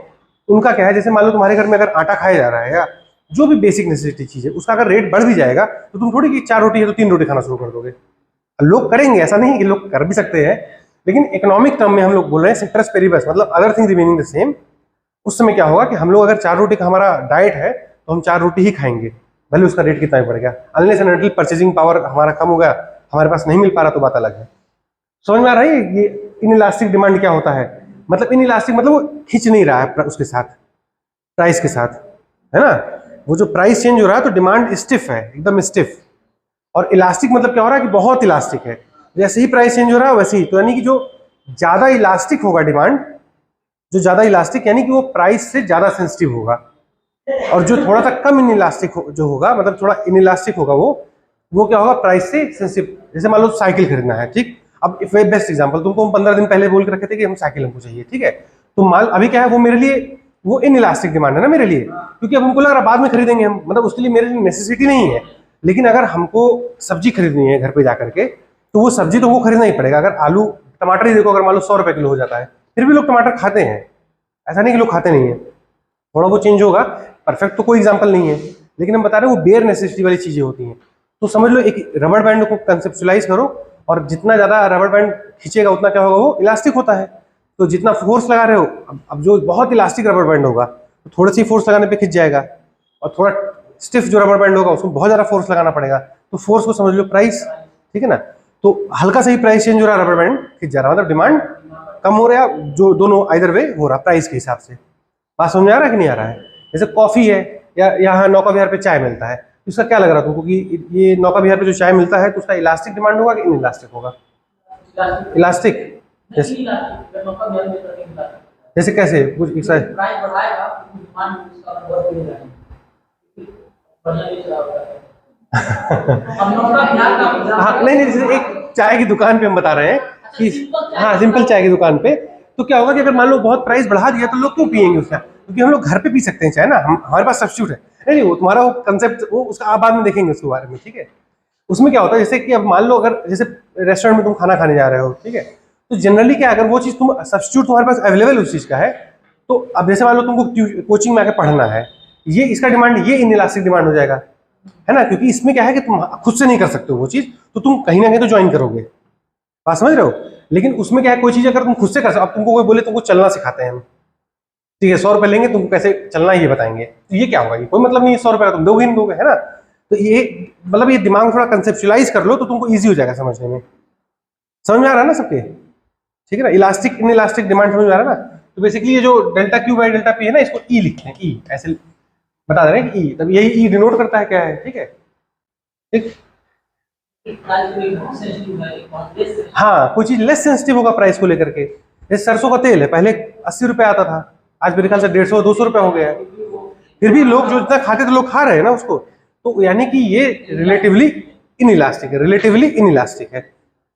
S1: उनका क्या है, जैसे मान लो तुम्हारे घर में अगर आटा खाया जा रहा है, या जो भी बेसिक नेसेसिटी चीज है, उसका अगर रेट बढ़ भी जाएगा तो तुम थोड़ी कि 4 रोटी है तो 3 रोटी खाना शुरू कर दोगे। लोग करेंगे, ऐसा नहीं कि लोग कर भी सकते हैं, लेकिन इकोनॉमिक टर्म में हम लोग बोल रहे हैं सेक्टर्स पेरिबस, मतलब other thing remaining the same. उस समय क्या होगा कि हम लोग अगर 4 रोटी का हमारा डाइट है तो हम 4 रोटी ही खाएंगे, भले उसका रेट कितना भी बढ़ गया। Unless and until purchasing power हमारा कम हो गया, हमारे पास नहीं मिल पा रहा, तो बात अलग है। समझ में आ रहा है ये इनइलास्टिक डिमांड क्या होता है? मतलब इनइलास्टिक मतलब वो खींच नहीं रहा है उसके साथ, प्राइस के साथ, है ना। वो जो प्राइस चेंज हो रहा है तो डिमांड स्टिफ है, एकदम स्टिफ। और इलास्टिक मतलब क्या हो रहा है कि बहुत इलास्टिक है, जैसे ही प्राइस चेंज हो रहा है वैसे ही। तो यानी कि जो ज्यादा इलास्टिक होगा डिमांड, जो ज्यादा इलास्टिक यानी कि वो प्राइस से ज्यादा सेंसिटिव होगा, और जो थोड़ा सा कम इनइलास्टिक जो होगा, मतलब थोड़ा इनइलास्टिक होगा, वो क्या होगा, प्राइस से सेंसिटिव। जैसे मान लो साइकिल खरीदना है, ठीक। अब बेस्ट एग्जांपल, तुमको हम 15 दिन पहले बोल के रखे थे कि हम साइकिल हमको चाहिए, ठीक है। तो माल अभी क्या है, वो मेरे लिए वो इनइलास्टिक डिमांड है ना मेरे लिए, क्योंकि अब हमको लग रहा है बाद में खरीदेंगे हम, मतलब उसके लिए मेरे लिए नेसेसिटी नहीं है। लेकिन अगर हमको सब्जी खरीदनी है घर पे जाकर के, तो वो सब्जी तो वो खरीदना ही पड़ेगा। अगर आलू टमाटर ही देखो, अगर मान लो 100 रुपए किलो हो जाता है, फिर भी लोग टमाटर खाते हैं, ऐसा नहीं कि लोग खाते नहीं है। थोड़ा वो चेंज होगा, परफेक्ट तो कोई एग्जाम्पल नहीं है, लेकिन हम बता रहे हैं वो बेयर नेसेसिटी वाली चीजें होती हैं। तो समझ लो एक रबड़ बैंड को कंसेप्चुलाइज करो, और जितना ज्यादा रबड़ बैंड खींचेगा उतना क्या होगा, वो इलास्टिक होता है। तो जितना फोर्स लगा रहे हो, अब जो बहुत इलास्टिक रबड़ बैंड होगा तो थोड़ा सी फोर्स लगाने पे खिंच जाएगा, और थोड़ा स्टिफ जो रबड़ बैंड होगा उसमें बहुत ज्यादा फोर्स लगाना पड़ेगा। तो फोर्स को समझ लो प्राइस, ठीक है ना। तो हल्का सा ही प्राइस चेंज हो रहा है, रबड़ बैंड खिंच जा रहा है, मतलब डिमांड कम हो रहा है, जो दोनों आइदर वे हो रहा है प्राइस के हिसाब से। बात समझ में आ रहा है कि नहीं आ रहा है? जैसे कॉफी है, या यहाँ नौका विहार पे चाय मिलता है, इसका क्या लग रहा था तुमको कि ये नौका विहार पे जो चाय मिलता है तो उसका इलास्टिक डिमांड होगा कि इन इलास्टिक होगा? इलास्टिक। जैसे कैसे कुछ हाँ नहीं नहीं, जैसे एक चाय की दुकान पे हम बता रहे हैं कि, हाँ सिंपल चाय की दुकान पे, तो क्या होगा कि अगर मान लो बहुत प्राइस बढ़ा दिया तो लोग क्यों पियेंगे उसका, क्योंकि हम लोग घर पे पी सकते हैं चाय ना, हम हमारे पास सब्स्टिट्यूट है। नहीं वो तुम्हारा वो कंसेप्ट, वो उसका आप बाद में देखेंगे उसके बारे में, ठीक है। उसमें क्या होता है, जैसे कि अब मान लो अगर जैसे रेस्टोरेंट में तुम खाना खाने जा रहे हो, ठीक है, तो जनरली क्या, अगर वो चीज़ तुम सब्स्टिट्यूट तुम्हारे पास अवेलेबल उस चीज़ का है, तो अब जैसे मान लो तुमको कोचिंग में आकर पढ़ना है, ये इसका डिमांड, ये इनइलास्टिक डिमांड हो जाएगा, है ना, क्योंकि इसमें क्या है कि तुम खुद से नहीं कर सकते हो वो चीज़, तो तुम कहीं ना कहीं तो ज्वाइन करोगे, बात समझ रहे हो। लेकिन उसमें क्या है, कोई चीज़ अगर तुम खुद से कर सकते, अब तुमको कोई बोले तुमको चलना सिखाते हैं हम, ठीक है, 100 रुपए लेंगे, तुमको कैसे चलना ये बताएंगे, तो ये क्या होगा, ये कोई मतलब नहीं है, 100 रुपए का तुम दोगे ही नहीं दोगे, है ना। तो ये मतलब ये दिमाग थोड़ा कंसेप्चुलाइज कर लो तो तुमको ईजी हो जाएगा समझने में। समझ में आ रहा है ना सबके? ठीक है ना, इलास्टिक इन इलास्टिक डिमांड समझ में आ रहा है ना। तो बेसिकली ये जो delta Q by delta P है ना, इसको ई लिखते हैं, ई ऐसे बता दे रहे हैं कि ई, तब यही ई डिनोट करता है क्या है, ठीक है, ठीक। हाँ, कोई चीज लेस सेंसिटिव होगा प्राइस को लेकर के। जैसे सरसों का तेल है, पहले 80 रुपए आता था, आज मेरे ख्याल से 150-200 रुपए हो गया है। फिर भी लोग जो इतना खाते थे, लोग खा रहे हैं ना उसको, तो यानी कि ये रिलेटिवली इनइलास्टिक है, रिलेटिवली इनइलास्टिक है,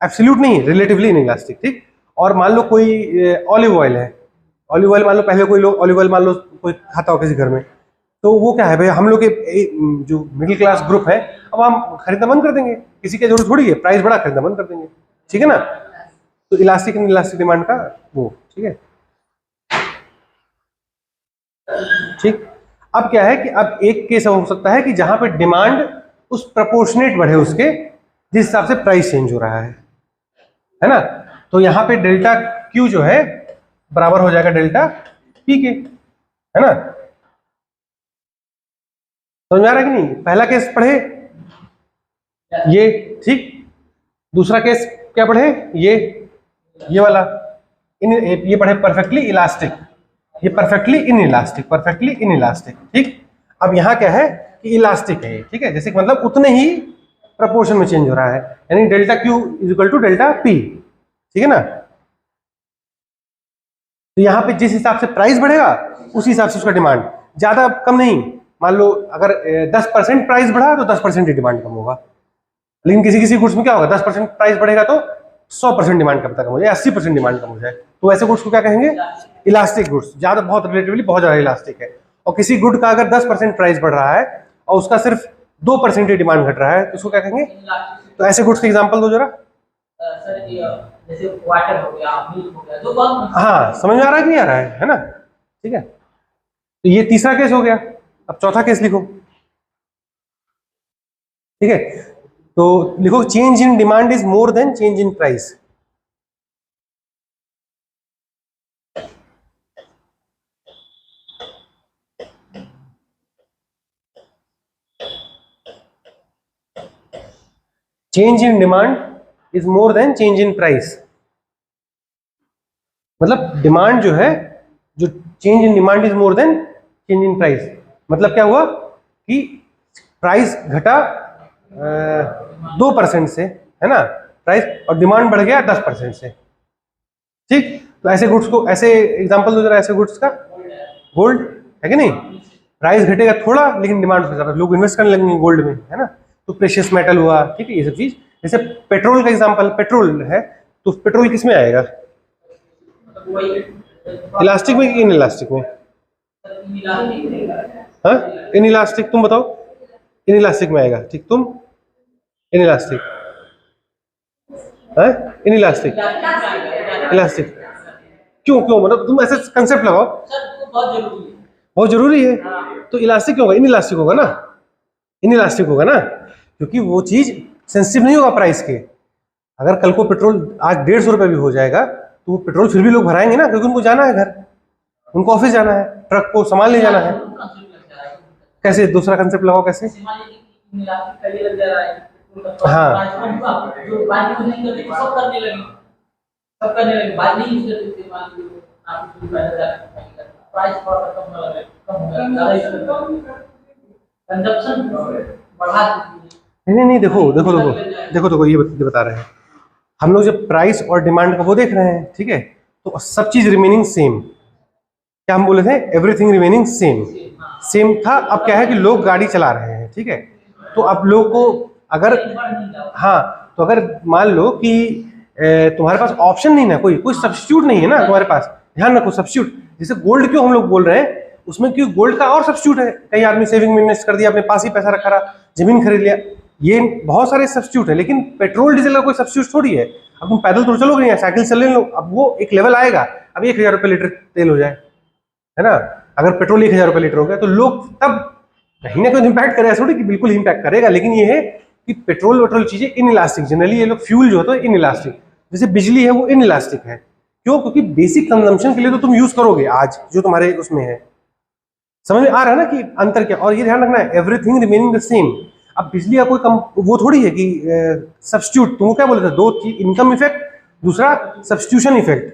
S1: एब्सोल्यूट नहीं, रिलेटिवली इनइलास्टिक, ठीक। और मान लो कोई ऑलिव ऑयल है, ऑलिव ऑयल मान लो पहले कोई लोग ऑलिव ऑयल मान लो कोई खाता हो किसी घर में, तो वो क्या है भाई, हम लोग के जो मिडिल क्लास ग्रुप है, अब हम खरीदना बंद कर देंगे, किसी की जरूरत थोड़ी है, प्राइस बढ़ा खरीदना बंद कर देंगे, ठीक है ना। तो इलास्टिक इन इलास्टिक डिमांड का वो, ठीक है, ठीक। अब क्या है कि अब एक केस हो सकता है कि जहां पे डिमांड उस प्रोपोर्शनेट बढ़े उसके जिस हिसाब से प्राइस चेंज हो रहा है ना। तो यहाँ पे डेल्टा क्यू जो है बराबर हो जाएगा डेल्टा पी के, है ना। समझ में आ रहा है कि नहीं? पहला केस पढ़े ये, ठीक। दूसरा केस क्या पढ़े, ये वाला ये पढ़े परफेक्टली इलास्टिक, ये perfectly in elastic, perfectly in elastic, ठीक। अब यहाँ क्या है कि इलास्टिक है, ठीक है, जैसे मतलब उतने ही प्रपोर्शन में चेंज हो रहा है, यानी delta Q is equal to delta P, ठीक है ना। तो यहाँ पे जिस हिसाब से प्राइस बढ़ेगा उस हिसाब से उसका डिमांड, ज्यादा कम नहीं। मान लो अगर 10% प्राइस बढ़ा तो 10% ही डिमांड कम होगा, लेकिन किसी किसी गुड्स में क्या होगा, 10% प्राइस बढ़ेगा तो 100% डिमांड कब तक कम हो जाए, 80% डिमांड कम हो जाए, तो ऐसे गुड्स को क्या कहेंगे? Elastic goods. ज्यादा बहुत रिलेटिवली बहुत ज्यादा इलास्टिक है। और किसी गुड का अगर 10% प्राइस बढ़ रहा है और उसका सिर्फ 2% ही डिमांड घट रहा है तो उसको क्या कहेंगे? तो ऐसे गुड्स के एग्जांपल दो जरा।
S2: सर जैसे वाटर हो गया, मिल्क हो गया, जो बहुत
S1: हाँ, समझ में आ रहा है कि नहीं आ रहा है ना? ठीक है, तो ये तीसरा केस हो गया। अब चौथा केस लिखो। ठीक है, तो लिखो change in demand is more then change in price. Change in demand is more then change in price. मतलब डिमांड जो है, जो change in demand is more then change in price, मतलब क्या हुआ कि प्राइस घटा 2% से, है ना, प्राइस, और डिमांड बढ़ गया 10% से। ठीक, तो ऐसे गुड्स को, ऐसे एग्जांपल दो जरा ऐसे गुड्स का। गोल्ड है कि नहीं? प्राइस घटेगा थोड़ा लेकिन डिमांड हो ज्यादा, लोग इन्वेस्ट करने लगेंगे गोल्ड में, है ना? तो प्रेशियस मेटल हुआ, ठीक है, ये सब चीज। जैसे पेट्रोल का एग्जांपल, पेट्रोल है तो पेट्रोल किस में आएगा? इलास्टिक में कि इन इलास्टिक में? हाँ, इन इलास्टिक, तुम बताओ। इन इलास्टिक में आएगा, ठीक, तुम? इन इलास्टिक है, इन इलास्टिक, इलास्टिक। क्यों क्यों, मतलब तुम ऐसे कंसेप्ट लगाओ। बहुत जरूरी है, तो इलास्टिक क्यों होगा? इन इलास्टिक होगा ना, इन इलास्टिक होगा ना, क्योंकि वो चीज सेंसिटिव नहीं होगा प्राइस के। अगर कल को पेट्रोल आज 150 रुपए भी हो जाएगा तो वो पेट्रोल फिर भी लोग भराएंगे ना, क्योंकि उनको जाना है घर, उनको ऑफिस जाना है, ट्रक को सामान ले जाना है। कैसे? दूसरा कंसेप्ट लगाओ, कैसे? हाँ, नहीं नहीं, देखो देखो देखो देखो देखो, ये बता रहे हैं हम लोग, जब प्राइस और डिमांड का वो देख रहे हैं, ठीक है, तो सब चीज रिमेनिंग सेम। क्या हम बोले थे? Everything remaining same. सेम था। अब क्या है कि लोग गाड़ी चला रहे हैं, ठीक है, तो अब लोग को अगर, हाँ, तो अगर मान लो कि तुम्हारे पास ऑप्शन नहीं ना, कोई कोई सब्स्टिट्यूट नहीं है ना तुम्हारे पास, ध्यान रखो सब्स्टिट्यूट। जैसे गोल्ड क्यों हम लोग बोल रहे हैं, उसमें क्यों गोल्ड का और सब्स्टिट्यूट है, कई आदमी सेविंग में इन्वेस्ट कर दिया, अपने पास ही पैसा रखा रहा, जमीन खरीद लिया, ये बहुत सारे सब्स्टिट्यूट है। लेकिन पेट्रोल डीजल का कोई सब्स्टिट्यूट थोड़ी है। अब तुम पैदल तो चलोगे नहीं, साइकिल चल लो, अब वो एक लेवल आएगा, अब 1000 रुपये लीटर तेल हो जाए, है ना, अगर पेट्रोल 1000 रुपये लीटर हो गया तो लोग तब कहीं ना कहीं इम्पैक्ट करेगा, थोड़ी कि बिल्कुल इम्पैक्ट करेगा, लेकिन ये है कि पेट्रोल वेट्रोल चीजें इन इलास्टिक, जनरली ये लोग फ्यूल जो होता है इन इलास्टिक, जैसे बिजली है वो इन इलास्टिक है। क्यों? क्योंकि बेसिक कंजम्पशन के लिए तो तुम यूज करोगे आज जो तुम्हारे उसमें है। समझ में आ रहा है ना कि अंतर क्या? और ये ध्यान रखना है, एवरीथिंग रिमेनिंग द सेम। अब बिजली का कोई कम वो थोड़ी है कि सब्स्टिट्यूट, तुमको क्या बोले थे, दो चीज, इनकम इफेक्ट, दूसरा सब्स्टिट्यूशन इफेक्ट।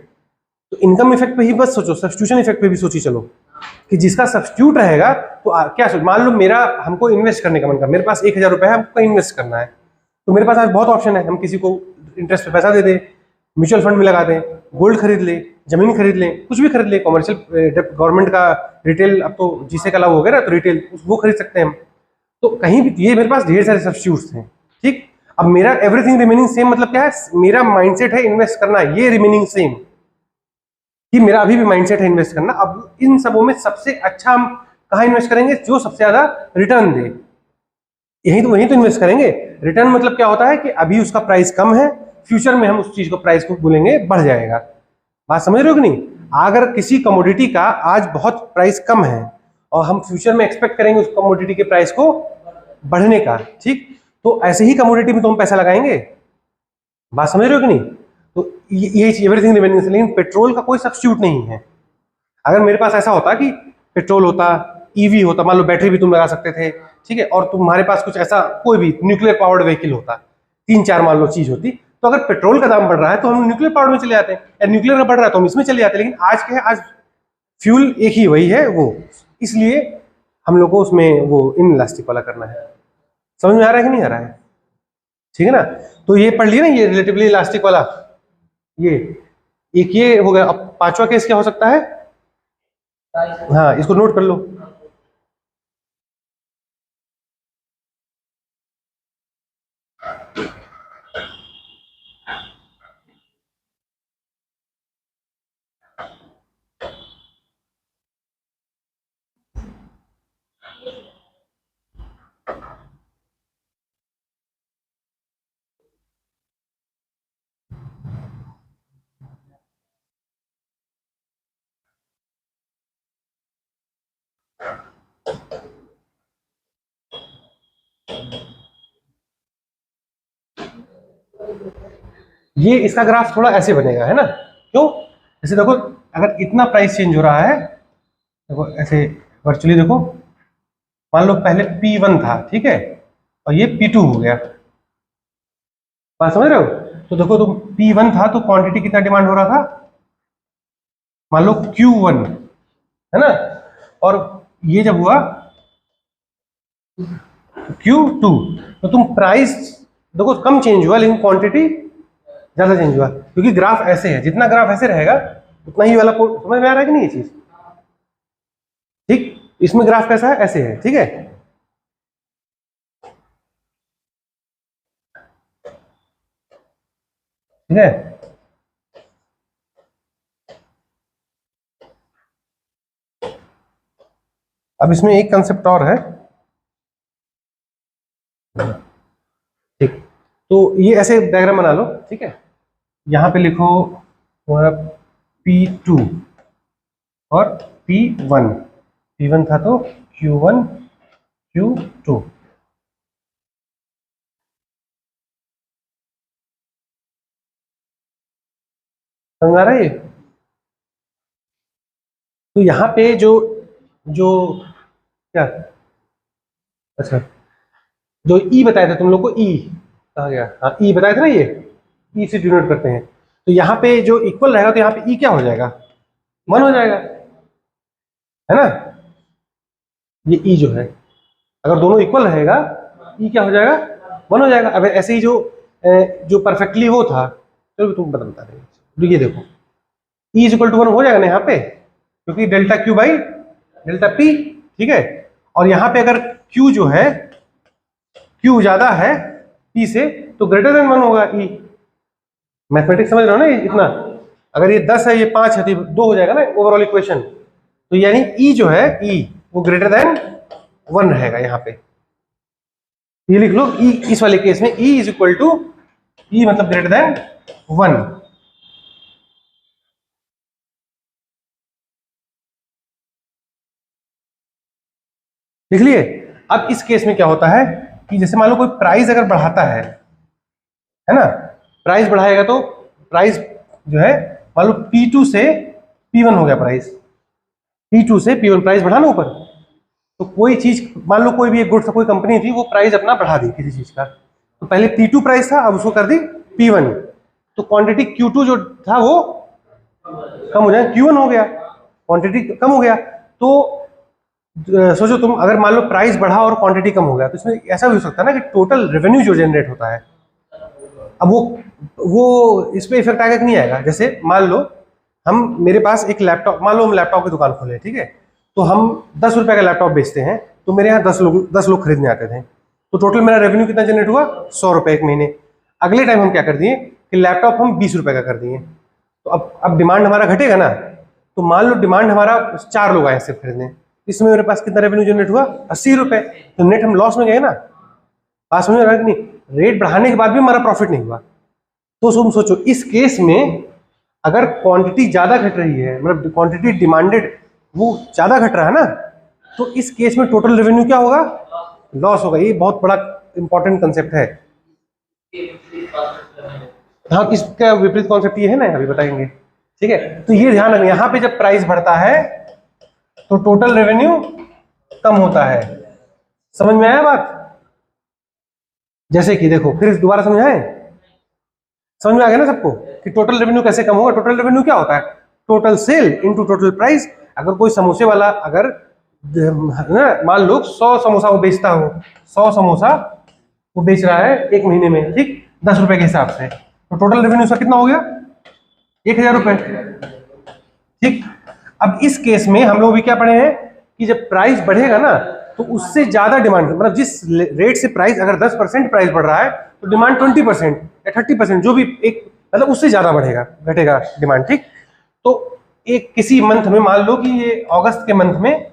S1: तो इनकम इफेक्ट पे ही बस सोचो, सब्स्टिट्यूशन इफेक्ट पे भी सोची चलो कि जिसका सब्स्टिट्यूट रहेगा तो क्या सोच, मान लो मेरा, हमको इन्वेस्ट करने का मन कर, मेरे पास 1000 रुपए है, हमको इन्वेस्ट करना है, तो मेरे पास आज बहुत ऑप्शन है, हम किसी को इंटरेस्ट पे पैसा दे दें, म्यूचुअल फंड में लगा दें, गोल्ड खरीद ले, जमीन खरीद लें, कुछ भी खरीद लें, कॉमर्शियल गवर्नमेंट का रिटेल, अब तो जीसे का लागू हो गया ना, तो रिटेल वो खरीद सकते हैं हम। तो कहीं भी ये मेरे पास ढेर सारे सब्स्टिट्यूट्स हैं, ठीक। अब मेरा एवरीथिंग रिमेनिंग सेम मतलब क्या है, मेरा माइंडसेट है इन्वेस्ट करना, ये रिमेनिंग सेम, कि मेरा अभी भी माइंडसेट है इन्वेस्ट करना। अब इन सबों में सबसे अच्छा हम कहाँ इन्वेस्ट करेंगे, जो सबसे ज्यादा रिटर्न दे, यही तो, वहीं तो इन्वेस्ट करेंगे। रिटर्न मतलब क्या होता है कि अभी उसका प्राइस कम है, फ्यूचर में हम उस चीज को प्राइस को बोलेंगे बढ़ जाएगा। बात समझ रहे हो कि नहीं? अगर किसी कमोडिटी का आज बहुत प्राइस कम है और हम फ्यूचर में एक्सपेक्ट करेंगे उस कमोडिटी के प्राइस को बढ़ने का, ठीक, तो ऐसे ही कमोडिटी में तो हम पैसा लगाएंगे। बात समझ रहे हो कि नहीं? तो ये एवरीथिंग रिमेनिंग, लेकिन पेट्रोल का कोई सब्स्टिट्यूट नहीं है। अगर मेरे पास ऐसा होता कि पेट्रोल होता, ईवी होता, मान लो बैटरी भी तुम लगा सकते थे, ठीक है, और तुम्हारे पास कुछ ऐसा कोई भी न्यूक्लियर पावर्ड व्हीकल होता, 3-4 मान लो चीज होती, तो अगर पेट्रोल का दाम बढ़ रहा है तो हम न्यूक्लियर पावर में चले जाते हैं, या न्यूक्लियर का बढ़ रहा है तो हम इसमें चले जाते हैं। लेकिन आज क्या है, आज फ्यूल एक ही वही है वो, इसलिए हम लोग को उसमें वो इन इलास्टिक वाला करना है। समझ में आ रहा है कि नहीं आ रहा है? ठीक है ना? तो ये पढ़ लिया ना, ये रिलेटिवली इलास्टिक वाला, ये एक ये हो गया। अब पांचवा केस क्या हो सकता है? हाँ, इसको नोट कर लो। ये इसका ग्राफ थोड़ा ऐसे बनेगा, है ना? क्यों? जैसे देखो, अगर इतना प्राइस चेंज हो रहा है, देखो ऐसे वर्चुअली देखो, मान लो पहले P1 था, ठीक है, और ये P2 हो गया, बात समझ रहे हो? तो देखो, तुम P1 था तो क्वांटिटी कितना डिमांड हो रहा था, मान लो Q1, है ना? और ये जब हुआ Q2, तो तुम प्राइस देखो कम चेंज हुआ लेकिन क्वांटिटी ज्यादा चेंज हुआ, क्योंकि ग्राफ ऐसे है, जितना ग्राफ ऐसे रहेगा उतना ही वाला समझ में आ रहा है कि नहीं ये चीज? ठीक, इसमें ग्राफ कैसा है, ऐसे है, ठीक है? ठीक है, अब इसमें एक कंसेप्ट और है, ठीक, तो ये ऐसे डायग्राम बना लो, ठीक है? यहां पे लिखो P2 और P1, P1 था तो Q1 Q2, समझ आ रहा है ये? तो यहाँ पे जो जो क्या, अच्छा, जो ई बताया था तुम लोग को, ई कहा गया, हाँ ई बताया था ना, ये ई से डिनोट करते हैं, तो यहाँ पे जो इक्वल रहेगा तो यहाँ पे ई क्या हो जाएगा, 1 हो जाएगा, है ना? ये ई जो है, अगर दोनों इक्वल रहेगा, ई क्या हो जाएगा, 1 हो जाएगा। अब ऐसे ही जो परफेक्टली वो था, चलो तुम बता रहे, तो ये देखो ई इज इक्वल टू 1 हो जाएगा ना यहाँ पे, क्योंकि delta Q by delta P, ठीक है? और यहाँ पे अगर क्यू जो है, क्यू ज्यादा है पी से, तो ग्रेटर देन 1 होगा ई। मैथमेटिक्स समझ रहे हो ना इतना? अगर ये 10 है, ये 5 है, तो 2 हो जाएगा ना ओवरऑल इक्वेशन, तो यानी ई जो है, ई वो ग्रेटर देन 1 रहेगा यहाँ पे। ये लिख लो, ई इस वाले केस में ई इज इक्वल टू, ई मतलब ग्रेटर देन 1। लिख लिए? अब इस केस में क्या होता है कि जैसे मान लो कोई प्राइस अगर बढ़ाता है ना, प्राइस बढ़ाएगा तो प्राइस जो है, मान लो P2 से P1 हो गया प्राइस, P2 से P1 प्राइस बढ़ा ना ऊपर, तो कोई चीज मान लो कोई भी एक गुड्स, कोई कंपनी थी, वो प्राइस अपना बढ़ा दी किसी चीज का, तो पहले P2 प्राइस था, अब उसको कर दी P1, तो क्वांटिटी Q2 जो था वो कम हो जाए, Q1 हो गया, क्वांटिटी कम हो गया। तो सोचो तुम, अगर मान लो प्राइस बढ़ा और क्वांटिटी कम हो गया, तो इसमें ऐसा भी हो सकता है ना कि टोटल रेवेन्यू जो जनरेट होता है, अब वो इस पे इफेक्ट आएगा कि नहीं आएगा? जैसे मान लो मेरे पास एक लैपटॉप, मान लो हम लैपटॉप की दुकान खोले, ठीक है, तो हम 10 रुपए का लैपटॉप बेचते हैं, तो मेरे यहाँ 10 लोग खरीदने आते थे, तो टोटल मेरा रेवेन्यू कितना जनरेट हुआ, 100 रुपए एक महीने। अगले टाइम हम क्या कर दिए कि लैपटॉप हम 20 रुपए का कर दिए, तो अब डिमांड हमारा घटेगा ना, तो मान लो डिमांड हमारा 4 लोग आए सिर्फ खरीदने, इसमें मेरे पास कितना रेवेन्यू जनरेट हुआ, 80 रुपए, तो नेट हम लॉस में गए ना। बात समझ में आ रहा है कि नहीं? रेट बढ़ाने के बाद भी हमारा प्रॉफिट नहीं हुआ। तो तुम सोचो इस केस में अगर क्वांटिटी ज्यादा घट रही है, मतलब क्वांटिटी डिमांडेड वो ज्यादा घट रहा है ना, तो इस केस में टोटल रेवेन्यू क्या होगा, लॉस होगा। ये बहुत बड़ा इंपॉर्टेंट कंसेप्ट है। हाँ, इसका विपरीत कॉन्सेप्ट ये है ना, अभी बताएंगे, ठीक है? तो ये ध्यान रखना, यहाँ पे जब प्राइस बढ़ता है तो टोटल रेवेन्यू कम होता है। समझ में आया बात? जैसे कि देखो, फिर दोबारा समझाएं, समझ में आ गया ना सबको कि टोटल रेवेन्यू कैसे कम होगा? टोटल रेवेन्यू क्या होता है, total sale into total price. अगर कोई समोसे वाला, अगर मान लो 100 समोसा वो बेचता हो, 100 समोसा वो बेच रहा है एक महीने में, ठीक, 10 रुपए के हिसाब से, तो टोटल रेवेन्यू उसका कितना हो गया, 1000 रुपए, ठीक। अब इस केस में हम लोग भी क्या पढ़े हैं कि जब प्राइस बढ़ेगा ना, तो उससे ज्यादा डिमांड, मतलब जिस रेट से प्राइस, अगर 10% प्राइस बढ़ रहा है तो डिमांड 20% या 30%, जो भी एक, मतलब उससे ज्यादा बढ़ेगा, घटेगा डिमांड, ठीक। तो एक किसी मंथ में, मान लो कि ये अगस्त के मंथ में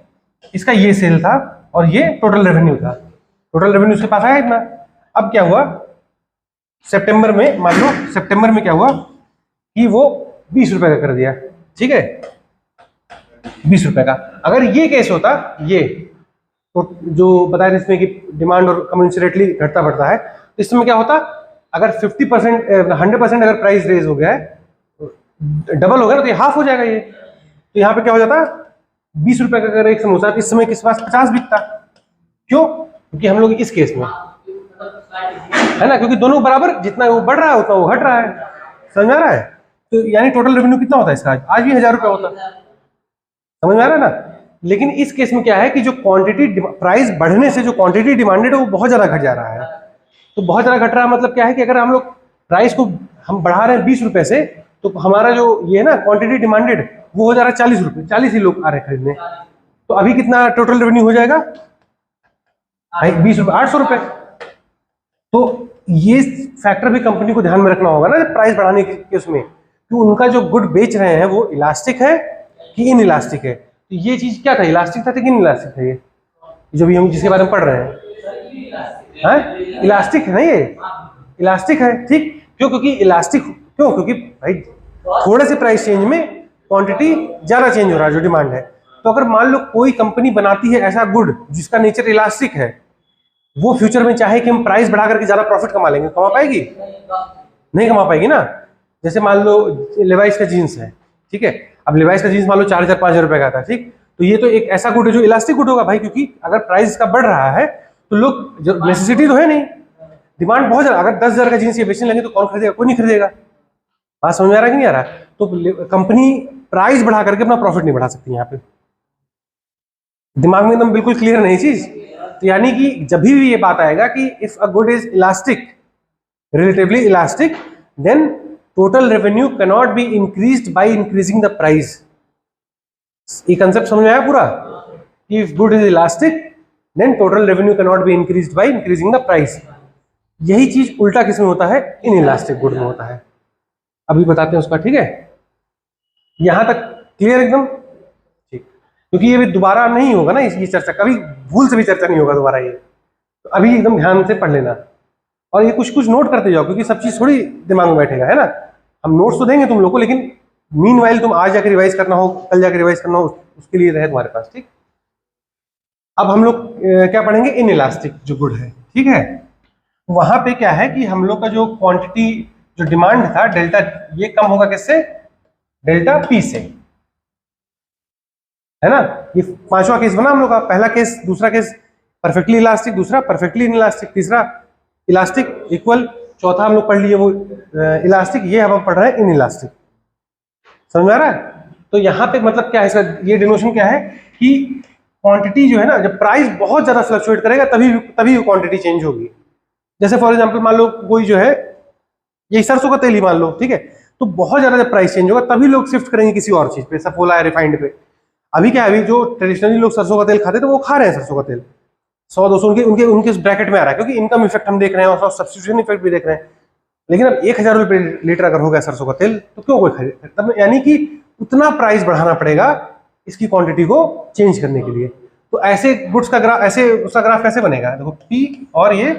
S1: इसका ये सेल था और ये टोटल रेवेन्यू था, टोटल रेवेन्यू उसके पास आया इतना। अब क्या हुआ सितंबर में, मान लो सितंबर में क्या हुआ कि वो 20 रुपए का कर दिया, ठीक है, 20 रुपए का। अगर ये केस होता, ये तो जो बताया इसमें कि डिमांड और कमेंसुरेटली घटता बढ़ता है, तो इसमें क्या होता, अगर 50% 100% अगर प्राइस रेज हो गया है, डबल हो गया ना, तो ये हाफ हो जाएगा ये। तो यहाँ पे क्या हो जाता, 20 रुपए का अगर एक समोसा इस समय किसी पास 50 बिकता। क्यों? क्योंकि हम लोग इस केस में है ना, क्योंकि दोनों बराबर, जितना वो बढ़ रहा है उतना वो घट रहा है। समझ में आ रहा है? तो यानी टोटल रेवेन्यू कितना होता है इसका? आज भी 1000 रुपये होता। समझ में आ रहा है ना? लेकिन इस केस में क्या है कि जो क्वांटिटी, प्राइस बढ़ने से जो क्वांटिटी डिमांडेड है वो बहुत ज्यादा घट जा रहा है। तो बहुत ज्यादा घट रहा है मतलब क्या है कि अगर हम लोग प्राइस को हम बढ़ा रहे हैं 20 रुपए से, तो हमारा जो ये है ना क्वांटिटी डिमांडेड, वो हो जा रहा है 40 रुपए, 40 ही लोग आ रहे हैं खरीदने। तो अभी कितना टोटल रेवेन्यू हो जाएगा भाई? 20 रुपए, 800 रुपए। तो ये फैक्टर भी कंपनी को ध्यान में रखना होगा ना प्राइस बढ़ाने के उसमें, कि उनका जो गुड बेच रहे हैं वो इलास्टिक है कि इन इलास्टिक है। तो ये चीज क्या था, इलास्टिक था कि इन इलास्टिक था? ये जो भी हम जिसके बारे में पढ़ रहे हैं, इलास्टिक है ना, ये इलास्टिक है। ठीक, क्यों? क्योंकि इलास्टिक, क्यों? क्योंकि भाई थोड़े से प्राइस चेंज में क्वांटिटी ज्यादा चेंज हो रहा है जो डिमांड है। तो अगर मान लो कोई कंपनी बनाती है ऐसा गुड जिसका नेचर इलास्टिक है, वो फ्यूचर में चाहे कि हम प्राइस बढ़ा करके ज्यादा प्रॉफिट कमा लेंगे, कमा पाएगी? नहीं कमा पाएगी ना। जैसे मान लो लेवाइस का जीन्स है, ठीक है, अब लेवाइस का जीन्स मान लो 4000 5000 रुपए का था, ठीक, तो ये तो एक ऐसा गुड है जो इलास्टिक गुड होगा भाई, क्योंकि अगर प्राइस इसका बढ़ रहा है तो लोग, जो नेसेसिटी तो है नहीं, डिमांड बहुत ज्यादा, अगर 10,000 का जीन्स ये बेचने लगे तो कौन खरीदेगा? कोई नहीं खरीदेगा। बात समझ में आ रहा है कि नहीं आ रहा? तो कंपनी प्राइस बढ़ा करके अपना प्रॉफिट नहीं बढ़ा सकती। यहाँ पे दिमाग में एकदम बिल्कुल क्लियर नहीं चीज। तो यानी कि जब भी ये बात आएगा कि if a good is elastic, relatively elastic, then total revenue can not be increased by increasing the price. ये कंसेप्ट समझ में आया पूरा? If good is elastic then total revenue can not be increased by increasing the price. यही चीज उल्टा किसमें होता है? इन इलास्टिक गुड में होता है। अभी बताते हैं उसका, ठीक है? यहां तक क्लियर एकदम? ठीक, क्योंकि ये भी दोबारा नहीं होगा ना, ये चर्चा कभी भूल से भी चर्चा नहीं होगा दोबारा ये, तो अभी एकदम ध्यान से पढ़ लेना। और ये कुछ कुछ नोट करते जाओ, क्योंकि सब चीज थोड़ी दिमाग में बैठेगा, है ना। हम नोट्स तो देंगे तुम लोग को, लेकिन मीनवाइल तुम आज जाकर रिवाइज करना हो, कल जाकर रिवाइज करना हो, उसके लिए रहे तुम्हारे पास, ठीक। अब हम लोग क्या पढ़ेंगे? इन इलास्टिक जो गुड है, ठीक है। वहां पे क्या है कि हम लोग का जो क्वांटिटी, जो डिमांड था डेल्टा, ये कम होगा किससे? डेल्टा पी से, है ना। ये पांचवा केस बना हम लोग का। पहला केस, दूसरा केस परफेक्टली इलास्टिक, दूसरा परफेक्टली इन इलास्टिक, तीसरा इलास्टिक इक्वल, चौथा हम लोग पढ़ लिए वो इलास्टिक। ये हम पढ़ रहे हैं इन इलास्टिक। समझ में आ रहा है? तो यहाँ पे मतलब क्या है इसका, ये डिनोशन क्या है कि क्वांटिटी जो है ना, जब प्राइस बहुत ज्यादा फ्लक्चुएट करेगा तभी क्वांटिटी चेंज होगी। जैसे फॉर एग्जांपल मान लो कोई जो है, ये सरसों का तेल ही मान लो, ठीक है, तो बहुत ज्यादा जब प्राइस चेंज होगा तभी लोग शिफ्ट करेंगे किसी और चीज पे, सफोला है, रिफाइंड पे। अभी क्या है, अभी जो ट्रेडिशनली लोग सरसों का तेल खाते थे वो खा रहे हैं सरसों का तेल, 100-200 उनके उस ब्रैकेट में आ रहा है, क्योंकि इनकम इफेक्ट हम देख रहे हैं और सब्स्टिट्यूशन इफेक्ट भी देख रहे हैं। लेकिन अब 1000 रुपये लीटर अगर हो गया सरसों का तेल, तो क्यों कोई खरीद? तब यानी कि उतना प्राइस बढ़ाना पड़ेगा इसकी क्वांटिटी को चेंज करने के लिए। तो ऐसे गुड्स का ग्राफ, ऐसे उसका ग्राफ कैसे बनेगा? देखो पी और ये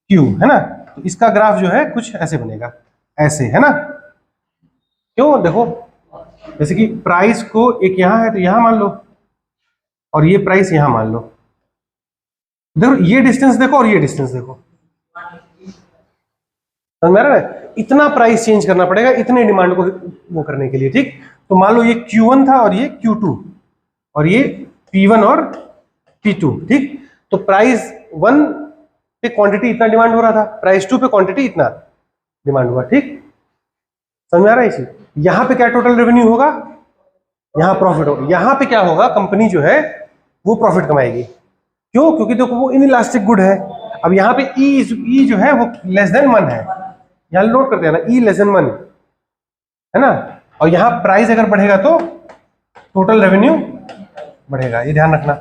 S1: क्यू, है ना, तो इसका ग्राफ जो है कुछ ऐसे बनेगा, ऐसे, है ना। क्यों? देखो जैसे कि प्राइस को एक यहां है तो यहां मान लो, और ये प्राइस यहां मान लो। देखो ये डिस्टेंस देखो और ये डिस्टेंस देखो, समझ में आ रहा है? इतना प्राइस चेंज करना पड़ेगा इतने डिमांड को वो करने के लिए, ठीक। तो मान लो ये Q1 था और ये Q2 और ये P1 और P2, ठीक। तो प्राइस 1 पे क्वांटिटी इतना डिमांड हो रहा था, प्राइस 2 पे क्वांटिटी इतना डिमांड हुआ, ठीक। समझ में आ रहा है इसी? यहां पे क्या टोटल रेवेन्यू होगा? यहां प्रॉफिट होगा। यहां पे क्या होगा? कंपनी जो है वो प्रॉफिट कमाएगी। क्यों? क्योंकि देखो वो इन इलास्टिक गुड है। अब यहाँ पे ई जो है वो लेस देन 1 है, यहाँ नोट कर देना, ई लेस देन 1, है ना। और यहाँ प्राइस अगर बढ़ेगा तो टोटल रेवेन्यू बढ़ेगा, ये ध्यान रखना।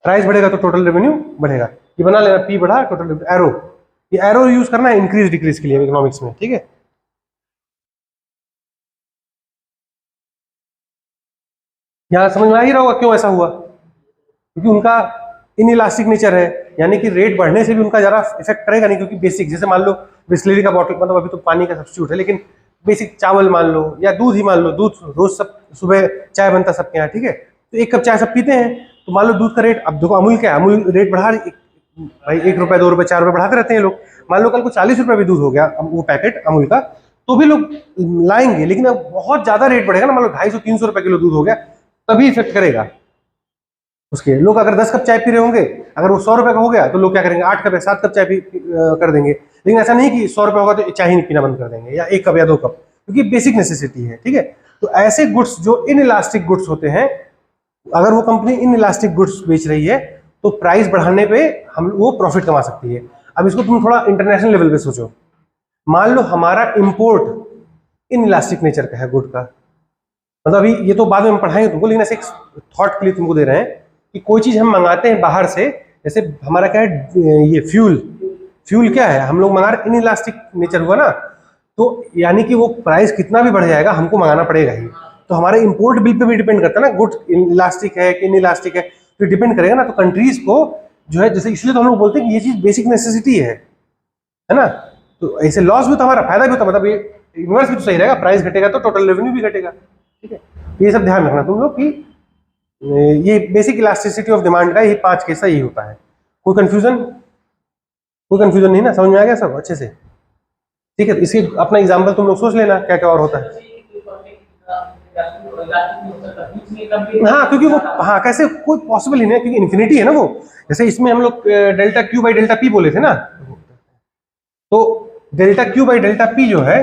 S1: प्राइस बढ़ेगा तो टोटल रेवेन्यू बढ़ेगा। ये बना लेना, पी बढ़ा टोटल एरो, ये एरो यूज करना है इंक्रीज डिक्रीज के लिए इकोनॉमिक्स में, ठीक है। यहाँ समझ में आ ही रहा होगा क्यों ऐसा हुआ, क्योंकि उनका इन इलास्टिक नेचर है, यानी कि रेट बढ़ने से भी उनका जरा इफेक्ट करेगा नहीं। क्योंकि बेसिक, जैसे मान लो बिस्लरी का बॉटल, मतलब अभी तो पानी का सब्स्टिट्यूट है, लेकिन बेसिक चावल मान लो या दूध ही मान लो, दूध रोज सब सुबह चाय बनता है सबके यहाँ, ठीक है, तो 1 कप चाय सब पीते हैं। तो मान लो दूध का रेट, अब देखो अमूल क्या है, अमूल रेट बढ़ा रही, भाई 1 रुपए 2 रुपए 4 रुपए बढ़ाते रहते हैं लोग। मान लो कल को 40 रुपए भी दूध हो गया वो पैकेट अमूल का, तो भी लोग लाएंगे, लेकिन अब बहुत ज्यादा रेट बढ़ेगा ना, मान लो 250-300 रुपए किलो दूध हो गया, तभी इफेक्ट करेगा उसके। लोग अगर 10 कप चाय पी रहे होंगे, अगर वो 100 रुपए का हो गया तो लोग क्या करेंगे, 8 कप या 7 कप चाय कर देंगे। लेकिन ऐसा नहीं कि 100 रुपए होगा तो चाय ही नहीं पीना बंद कर देंगे, या 1 कप या 2 कप, क्योंकि बेसिक नेसेसिटी है, ठीक है। तो ऐसे गुड्स जो इन इलास्टिक गुड्स होते हैं, अगर वो कंपनी इन इलास्टिक गुड्स बेच रही है तो प्राइस बढ़ाने पे हम वो प्रॉफिट कमा सकती है। अब इसको तुम थोड़ा इंटरनेशनल लेवल पे सोचो। मान लो हमारा इंपोर्ट इन इलास्टिक नेचर का है गुड का, मतलब अभी ये तो बाद में हम पढ़ाएंगे तुमको, लेकिन ऐसे एक थॉट के लिए तुमको दे रहे हैं कि कोई चीज हम मंगाते हैं बाहर से, जैसे हमारा क्या है, ये फ्यूल क्या है, हम लोग मंगा रहे, इन इलास्टिक नेचर हुआ ना, तो यानी कि वो प्राइस कितना भी बढ़ जाएगा हमको मंगाना पड़ेगा ही। तो हमारे इंपोर्ट बिल पे भी डिपेंड करता है ना, गुड इलास्टिक है कि इन इलास्टिक है, तो डिपेंड करेगा ना। तो कंट्रीज को जो है, जैसे इसलिए तो हम लोग बोलते हैं कि ये चीज बेसिक नेसेसिटी है ना। तो ऐसे लॉस भी तो हमारा फायदा भी होता, मतलब ये इन्वर्स भी तो सही रहेगा, प्राइस घटेगा तो टोटल रेवेन्यू भी घटेगा, ठीक है। तो ये सब ध्यान रखना तुम लोग कि ये बेसिक इलास्टिसिटी ऑफ डिमांड का ये 5 केस यही होता है। कोई कंफ्यूजन नहीं ना, समझ में आ गया सब अच्छे से, ठीक है। तो इसके अपना एग्जाम्पल तुम लोग सोच लेना क्या क्या और होता है। हाँ, क्योंकि वो, हाँ कैसे, कोई पॉसिबल ही नहीं है, क्योंकि इन्फिनिटी है ना वो। जैसे इसमें हम लोग delta Q by delta P बोले थे ना, तो delta Q by delta P जो है,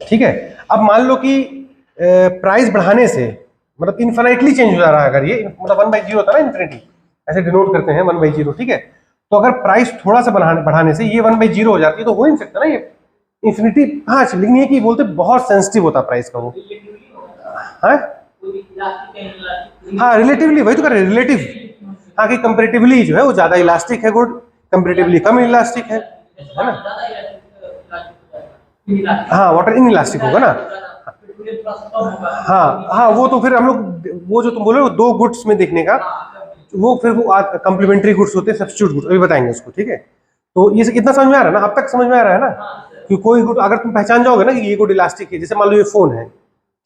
S1: ठीक है। अब मान लो कि प्राइस बढ़ाने से मतलब इन्फिनिटली चेंज हो जा रहा है, अगर ये मतलब 1/0 होता है ना, इन्फिनिटी ऐसे डिनोट करते हैं 1/0, ठीक है। तो अगर प्राइस थोड़ा सा बढ़ाने से ये 1/0 हो जाती है, तो हो ही नहीं सकता ना ये इन्फिनिटी। हाँ, लेकिन ये कि बोलते बहुत सेंसिटिव होता है प्राइस का वो। हाँ रिलेटिवली, वही तो कर रहे हैं, रिलेटिव। हाँ, कि कंपेरेटिवली जो है वो ज्यादा इलास्टिक है गुड, कंपेरेटिवली कम इलास्टिक है ना। हाँ, वाटर इन इलास्टिक होगा ना। हाँ, वो तो फिर हम लोग वो जो तुम बोले वो 2 गुड्स में देखने का, वो फिर वो कम्प्लीमेंट्री गुड्स होते हैं, सब्स्टिट्यूट गुड्स, अभी बताएंगे उसको, ठीक है। तो ये इतना समझ में आ रहा है ना, अब तक समझ में आ रहा है ना कि कोई गुड अगर तुम पहचान जाओगे ना कि ये गुड इलास्टिक है, जैसे मान लो ये फोन है,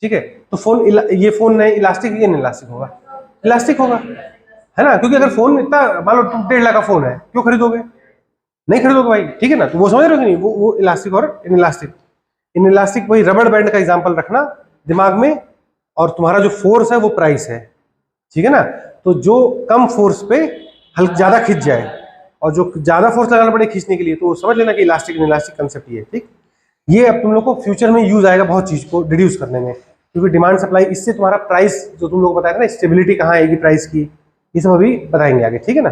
S1: ठीक है, तो ये फोन है इलास्टिक या इलास्टिक होगा, इलास्टिक होगा, है ना। क्योंकि अगर फोन इतना मान लो 1.5 लाख का फोन है, क्यों खरीदोगे, नहीं खरीदोगे भाई, ठीक है ना। तो वो समझ रहे हो कि नहीं, वो इलास्टिक और इन इलास्टिक वही रबड़ बैंड का एग्जांपल रखना दिमाग में, और तुम्हारा जो फोर्स है वो प्राइस है, ठीक है ना। तो जो कम फोर्स पे हल्का ज्यादा खींच जाए, और जो ज्यादा फोर्स लगाना पड़े खींचने के लिए, तो समझ लेना कि इलास्टिक इन इलास्टिक कंसेप्ट ये है, ठीक। ये अब तुम लोग को फ्यूचर में यूज आएगा बहुत चीज को डिड्यूस करने में, क्योंकि डिमांड सप्लाई, इससे तुम्हारा प्राइस जो तुम लोग बताए ना, स्टेबिलिटी कहाँ आएगी प्राइस की, ये सब अभी बताएंगे आगे, ठीक है ना।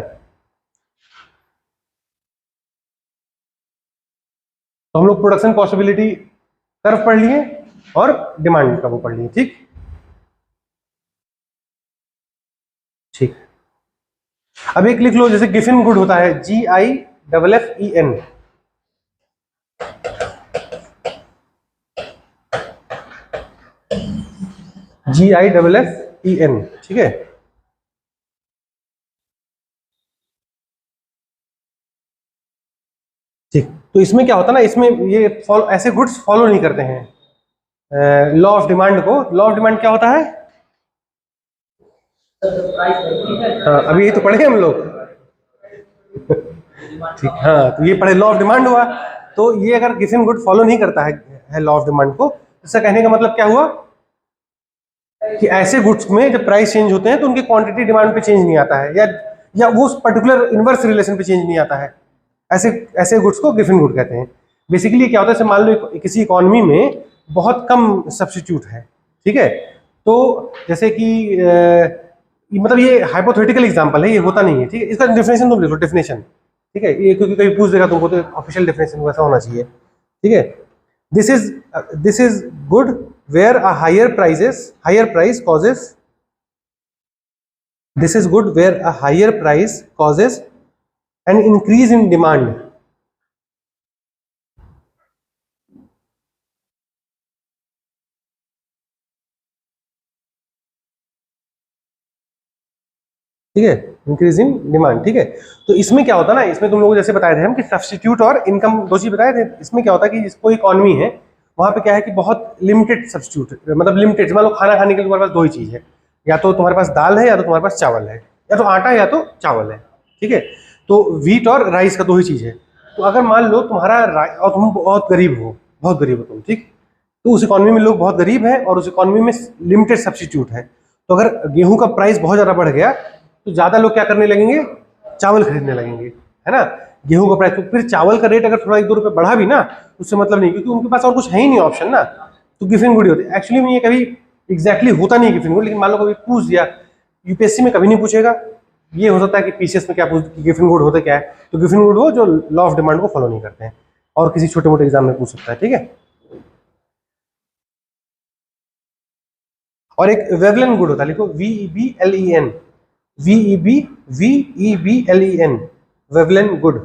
S1: तो हम लोग प्रोडक्शन पॉसिबिलिटी कर्व पढ़ लिए और डिमांड का वो पढ़ लिए, ठीक। ठीक, अब एक लिख लो, जैसे गिफिन गुड होता है, GIFFEN, GIFFEN, ठीक है। ठीक, तो इसमें क्या होता है ना, इसमें ये ऐसे गुड्स फॉलो नहीं करते हैं लॉ ऑफ डिमांड को। लॉ ऑफ डिमांड क्या होता है, हाँ अभी ये तो पढ़े हम लोग ठीक, हाँ तो ये पढ़े, लॉ ऑफ डिमांड हुआ। तो ये अगर गिफिन गुड फॉलो नहीं करता है लॉ ऑफ डिमांड को, इसका कहने का मतलब क्या हुआ कि ऐसे गुड्स में जब प्राइस चेंज होते हैं तो उनकी क्वांटिटी डिमांड पे चेंज नहीं आता है, या वो पर्टिकुलर इनवर्स रिलेशन पे चेंज नहीं आता है। ऐसे गुड्स को गिफिन गुड कहते हैं। बेसिकली क्या होता है, मान लो किसी इकोनॉमी में बहुत कम सब्स्टिट्यूट है, ठीक है। तो जैसे कि मतलब ये हाइपोथेटिकल एग्जांपल है, ये होता नहीं है, ठीक है। इसका डेफिनेशन तुम लिख लो, डेफिनेशन, ठीक है। ये क्योंकि कहीं पूछ देगा तुमको, तो ऑफिशियल डेफिनेशन वैसा होना चाहिए, ठीक है। This is good where a higher price causes, this is good where a higher price causes an increase in demand, ठीक है, इंक्रीज इन डिमांड, ठीक है। तो इसमें क्या होता है ना, इसमें तुम लोग जैसे बताए थे हम कि सब्स्टिट्यूट और इनकम 2 चीज बताए थे। इसमें क्या होता है कि कोई इकोनॉमी है, वहां पे क्या है कि बहुत लिमिटेड सब्स्टिट्यूट, मतलब लिमिटेड, मान लो खाना खाने के लिए तुम्हारे पास 2 ही चीज है, या तो तुम्हारे पास दाल है या तो तुम्हारे पास चावल है, या तो आटा है या तो चावल है, ठीक है। तो व्हीट और राइस का दो ही चीज़ है। तो अगर मान लो तुम्हारा और तुम बहुत गरीब हो तुम, ठीक, तो उस इकॉनमी में लोग बहुत गरीब हैं और उस इकॉनमी में लिमिटेड सब्स्टिट्यूट है। तो अगर गेहूं का प्राइस बहुत ज़्यादा बढ़ गया तो ज़्यादा लोग क्या करने लगेंगे, चावल खरीदने लगेंगे, है ना। गेहूं का प्राइस, तो फिर चावल का रेट अगर थोड़ा 1-2 रुपये बढ़ा भी ना, उससे मतलब नहीं, क्योंकि उनके पास और कुछ है ही नहीं ऑप्शन ना। तो गिफिन गुड होती है। एक्चुअली में ये कभी एग्जैक्टली होता नहीं गिफिन गुड, लेकिन मान लो कभी पूछ दिया, यूपीएससी में कभी नहीं पूछेगा। ये हो सकता है कि पीसीएस में क्या पूछ गिफिन गुड होता क्या है। तो गिफिन गुड वो जो लॉ ऑफ डिमांड को फॉलो नहीं करते हैं, और किसी छोटे मोटे एग्जाम में पूछ सकता है, ठीक है। और एक वेवलेन गुड होता है, लिखो VEBLEN, VEBLEN, Veblen good,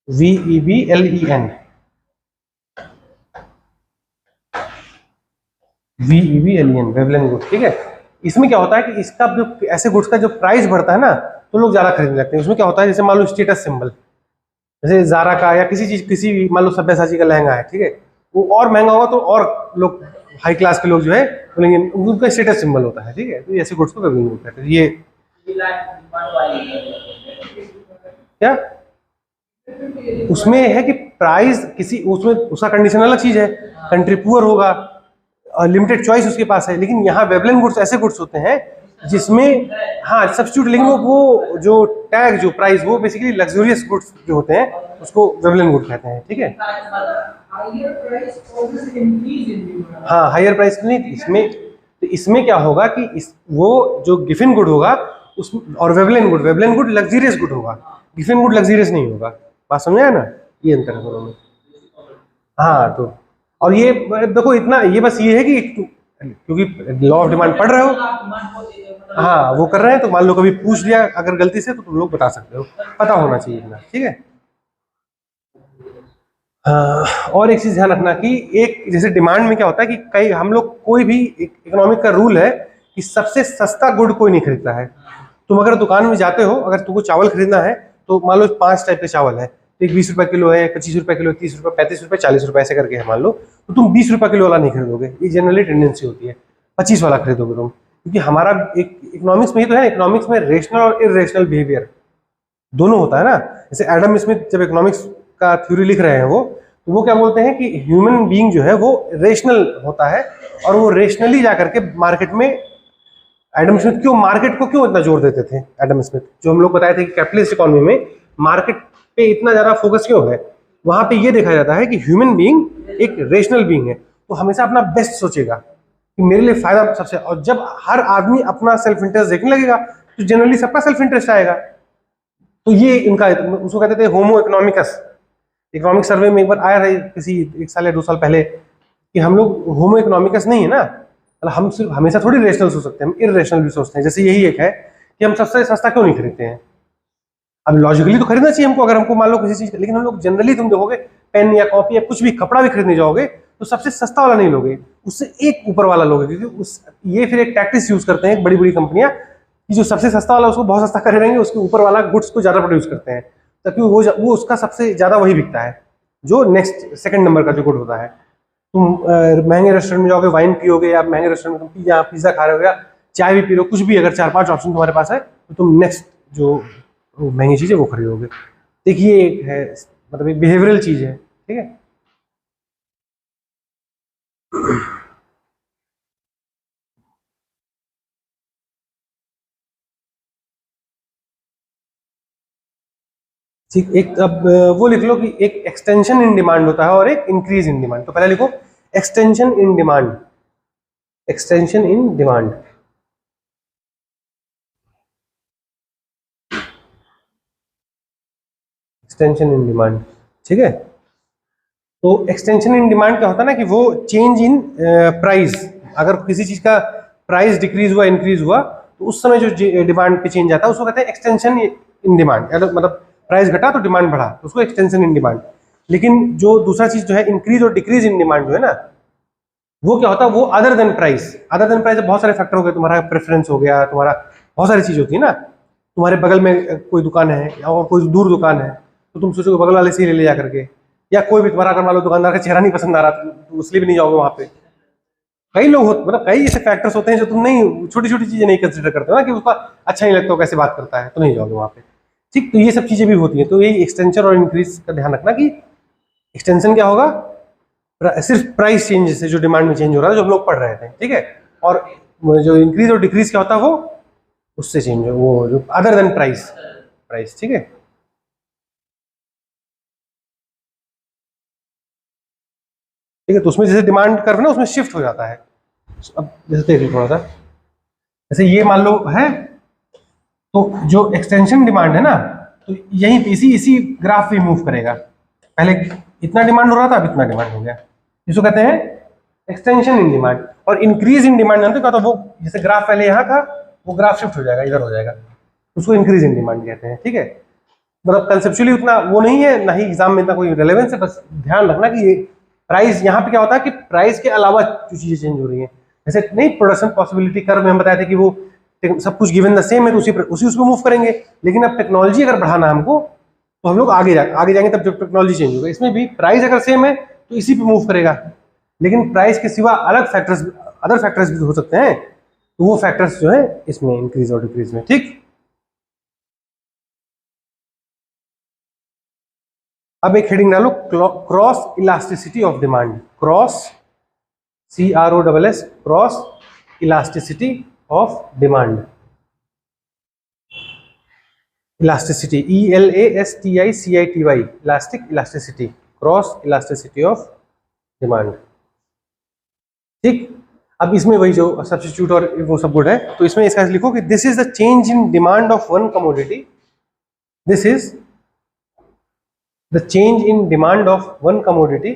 S1: VEBLEN, Veblen good, ठीक है। इसमें क्या होता है कि इसका जो ऐसे गुड्स का जो प्राइस बढ़ता है ना, तो लोग ज्यादा खरीदने लगते हैं। उसमें क्या होता है, जैसे मान लो स्टेटस सिंबल, जैसे जारा का या किसी चीज, किसी मान लो सब्यसाची का लहंगा है, ठीक है, वो और महंगा होगा तो और लोग, हाई क्लास के लोग जो है बोलेंगे, उनका स्टेटस सिंबल होता है, ठीक है। तो ऐसे गुड्स को वेवलेन गुड कहते हैं। ये क्या उसमें है कि प्राइस किसी, उसमें उसका कंडीशन अलग चीज है, कंट्री पुअर होगा, लिमिटेड चॉइस उसके पास है। लेकिन यहाँ वेवलेन गुड्स ऐसे गुड्स होते हैं जिसमें हाँ सब्स्टिट्यूट, लेकिन वो जो टैग, जो प्राइस, वो बेसिकली लग्जूरियस गुड्स जो होते हैं उसको वेवलेन गुड कहते हैं, ठीक है। हाँ, हायर प्राइस नहीं इसमें। तो इसमें क्या होगा कि वो जो गिफिन गुड होगा उस, और वेवलेन गुड लग्जूरियस गुड होगा, गिफिन गुड लग्जूरियस नहीं होगा। बात समझ ना, ये अंतर है दोनों में। हाँ, तो और ये देखो इतना, ये बस ये है कि क्योंकि लॉ ऑफ डिमांड पढ़ रहे हो, हाँ वो कर रहे हैं, तो मान लो कभी पूछ दिया अगर गलती से, तो तुम लोग बता सकते हो, पता होना चाहिए इतना, ठीक है। और एक चीज ध्यान रखना कि एक जैसे डिमांड में क्या होता है कि कई हम लोग, कोई भी इकोनॉमिक का रूल है कि सबसे सस्ता गुड कोई नहीं खरीदता है। तुम अगर दुकान में जाते हो, अगर तुमको चावल खरीदना है, तो मान लो 5 टाइप के चावल है, एक 20 रुपए किलो है, 25 रुपए किलो, 30 रुपए, 35 रुपए, 40 रुपए ऐसे करके है मान लो, तो तुम 20 रुपए किलो वाला नहीं खरीदोगे। ये जनरली टेंडेंसी होती है, 25 वाला खरीदोगे तुम, क्योंकि हमारा एक इकोनॉमिक्स में ही तो है, इकोनॉमिक्स में रेशनल और इरेशनल बिहेवियर दोनों होता है ना। जैसे एडम स्मिथ जब इकोनॉमिक्स का थ्योरी लिख रहे हैं वो क्या बोलते हैं कि ह्यूमन बीइंग जो है वो रेशनल होता है, और वो रेशनली जाकर के मार्केट में, एडम स्मिथ क्यों मार्केट को क्यों इतना जोर देते थे, एडम स्मिथ जो हम लोग बताए थे कि कैपिटलिस्ट इकोनॉमी में मार्केट पे इतना ज्यादा फोकस क्यों है, वहां पे ये देखा जाता है कि ह्यूमन बीइंग एक रेशनल बीइंग है, तो हमेशा अपना बेस्ट सोचेगा कि मेरे लिए फायदा सबसे, और जब हर आदमी अपना सेल्फ इंटरेस्ट देखने लगेगा तो जनरली सबका सेल्फ इंटरेस्ट आएगा। तो ये इनका, उसको कहते थे होमो इकोनॉमिकस। इकोनॉमिक सर्वे में एक बार आया था किसी 1 साल या 2 साल पहले कि हम लोग होमो इकोनॉमिकस नहीं है ना, मतलब हम सिर्फ हमेशा थोड़ी रेशनल सोच सकते हैं, हम इरेशनल भी सोचते हैं। जैसे यही एक है कि हम सबसे सस्ता क्यों नहीं खरीदते हैं। अब लॉजिकली तो खरीदना चाहिए हमको, अगर हमको मान लो किसी चीज, लेकिन हम लोग जनरली, तुम देखोगे पेन या कॉपी या कुछ भी कपड़ा भी खरीदने जाओगे तो सबसे सस्ता वाला नहीं लोगे, उससे एक ऊपर वाला लोगे, क्योंकि ये फिर एक टैक्टिस यूज करते हैं बड़ी बड़ी कंपनियां कि जो सबसे सस्ता वाला उसको बहुत सस्ता कर रहेंगे, उसके ऊपर वाला गुड्स को ज्यादा प्रोड्यूस करते हैं, ताकि वो उसका सबसे ज्यादा वही बिकता है, जो नेक्स्ट सेकंड नंबर का जो गुड होता है। तुम महंगे रेस्टोरेंट में जाओगे, वाइन पियोगे, या महंगे रेस्टोरेंट में तुम पिज्जा खा रहे हो या चाय भी पी रहे हो, कुछ भी, अगर 4-5 ऑप्शन तुम्हारे पास है तो तुम नेक्स्ट जो महंगी चीज है वो खरीदोगे। देखिए एक है, मतलब एक बिहेवियरल चीज है, ठीक है। ठीक, एक अब वो लिख लो कि एक एक्सटेंशन इन डिमांड होता है और एक इंक्रीज इन डिमांड। तो पहले लिखो extension in demand, extension in demand. Extension in demand, ठीक है। तो एक्सटेंशन इन डिमांड क्या होता है ना कि वो चेंज इन प्राइस, अगर किसी चीज का प्राइस डिक्रीज हुआ, इंक्रीज हुआ, तो उस समय जो डिमांड पे चेंज आता है उसको कहते हैं एक्सटेंशन इन डिमांड। मतलब प्राइस घटा तो डिमांड बढ़ा, तो उसको एक्सटेंशन इन डिमांड। लेकिन जो दूसरा चीज जो है इंक्रीज और डिक्रीज इन डिमांड जो है ना, वो क्या होता है, वो other than price. Other than price बहुत सारे फैक्टर हो गए, तुम्हारा प्रेफरेंस हो गया, तुम्हारा बहुत सारी चीज होती है ना। तुम्हारे बगल में कोई दुकान है और कोई दूर दुकान है, तो तुम सोचोगे बगल वाले से ही ले जा करके, या कोई भी तुम्हारा, अगर मान लो दुकानदार का चेहरा नहीं पसंद आ रहा तो इसलिए भी नहीं जाओगे वहां पे। कई लोग मतलब कई ऐसे फैक्टर्स होते हैं जो तुम नहीं, छोटी छोटी चीजें नहीं कंसिडर करते हो ना, कि उसका अच्छा नहीं लगता, कैसे बात करता है, तो नहीं जाओगे वहां पे। ठीक, तो ये सब चीजें भी होती हैं। तो यही एक्सटेंशन और इंक्रीज का ध्यान रखना कि एक्सटेंशन क्या होगा, सिर्फ प्राइस चेंज से जो डिमांड में चेंज हो रहा है, जो हम लोग पढ़ रहे थे, ठीक है। और जो इंक्रीज और डिक्रीज क्या होता है, वो उससे चेंज, वो जो अदर देन प्राइस, प्राइस, ठीक है। ठीक है, तो उसमें जैसे डिमांड कर्व ना उसमें शिफ्ट हो जाता है। अब जैसे देखिए थोड़ा सा, जैसे ये मान लो है, तो जो एक्सटेंशन डिमांड है ना, तो यही इसी इसी ग्राफ पे मूव करेगा। पहले इतना डिमांड हो रहा था, अब इतना डिमांड हो गया, इसको कहते हैं एक्सटेंशन इन डिमांड। और इंक्रीज इन डिमांड जानते हो क्या, तो वो जैसे ग्राफ पहले यहाँ था, वो ग्राफ शिफ्ट हो जाएगा, इधर हो जाएगा, उसको इंक्रीज इन डिमांड कहते हैं, ठीक है। मतलब कंसेप्चुअली उतना वो नहीं है, ना ही एग्जाम में इतना कोई रेलेवेंस है, बस ध्यान रखना कि ये प्राइस, यहाँ पे क्या होता है कि प्राइस के अलावा जो चीजें चेंज हो रही है, जैसे नहीं प्रोडक्शन पॉसिबिलिटी कर्व में हम बताए थे कि वो सब कुछ गिवन द सेम है, तो उसी उसमें मूव करेंगे। लेकिन अब टेक्नोलॉजी अगर बढ़ाना हमको, तो हम लोग आगे जाएंगे, तब जब टेक्नोलॉजी चेंज होगा। इसमें भी प्राइस अगर सेम है तो इसी पे मूव करेगा, लेकिन प्राइस के सिवा अलग फैक्टर्स, अदर फैक्टर्स भी हो सकते हैं, तो वो फैक्टर्स जो है इसमें इंक्रीज और डिक्रीज में, ठीक। अब एक हेडिंग डालो, cross elasticity of demand. Cross, CROSS, cross elasticity of demand. Elasticity, ELASTICITY, elastic, elasticity, cross elasticity of demand, ठीक। अब इसमें वही जो सब्स्टिट्यूट और वो सब गुड है, तो इसमें इसका लिखो कि this is the change in demand of one commodity, this is the change in demand of one commodity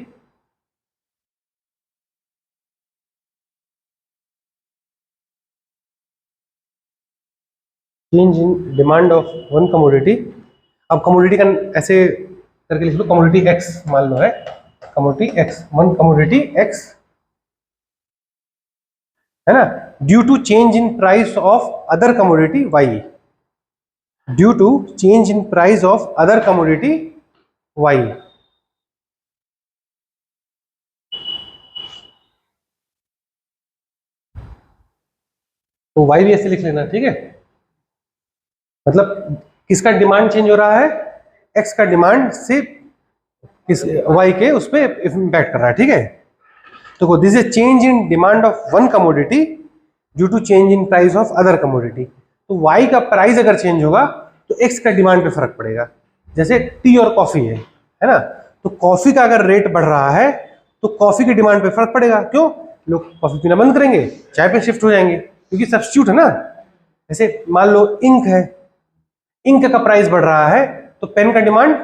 S1: change in demand of one commodity. अब कमोडिटी का ऐसे करके लिख लो, कमोडिटी एक्स मान लो है, commodity X, one commodity X, है ना, due to change in price of other commodity Y, due to change in price of other commodity Y. तो वाई भी ऐसे लिख लेना, ठीक है। मतलब किसका डिमांड चेंज हो रहा है, एक्स का डिमांड से किस वाई के उस पर इम्पैक्ट कर रहा है, ठीक है। तो this is change in demand of one commodity due to change in price of other commodity. तो वाई का प्राइस अगर चेंज होगा तो एक्स का डिमांड पे फर्क पड़ेगा। जैसे टी और कॉफी है ना, तो कॉफी का अगर रेट बढ़ रहा है तो कॉफी की डिमांड पे फर्क पड़ेगा। क्यों, लोग कॉफी पीना बंद करेंगे, चाय पे शिफ्ट हो जाएंगे, क्योंकि सब्स्टिट्यूट है ना। जैसे मान लो इंक है, इंक का प्राइस बढ़ रहा है तो पेन का डिमांड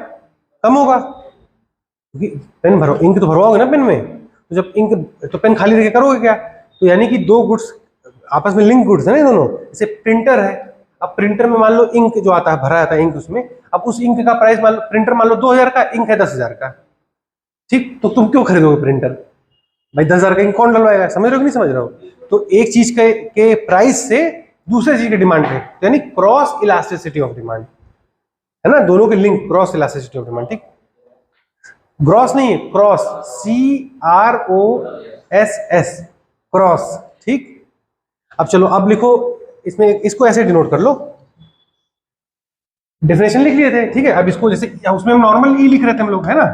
S1: कम होगा, क्योंकि पेन भरो, इंक तो भरवाओगे ना पेन में, तो जब इंक, तो पेन खाली रखे करोगे क्या। तो यानी कि दो गुड्स आपस में लिंक गुड्स है ना दोनों। जैसे प्रिंटर है, अब प्रिंटर में मान लो इंक जो आता है, भरा जाता है इंक उसमें, अब उस इंक का प्राइस मान लो, प्रिंटर मान लो 2000 का, इंक है 10,000 का, ठीक। तो तुम क्यों खरीदोगे प्रिंटर, भाई 10,000 का इंक कौन डलवाएगा, समझ रहे हो कि नहीं समझ रहे हो। तो एक चीज के प्राइस से दूसरे चीज के डिमांड पे, यानी क्रॉस इलास्टिसिटी ऑफ डिमांड, है ना, दोनों के link, cross elasticity of demand, ठीक। ग्रॉस नहीं है, क्रॉस, CROSS, क्रॉस, ठीक। अब चलो, अब लिखो इसमें, इसको ऐसे डिनोट कर लो, डेफिनेशन लिख लिए थे, ठीक है। अब इसको जैसे उसमें हम नॉर्मल ई लिख रहे थे हम लोग, है ना,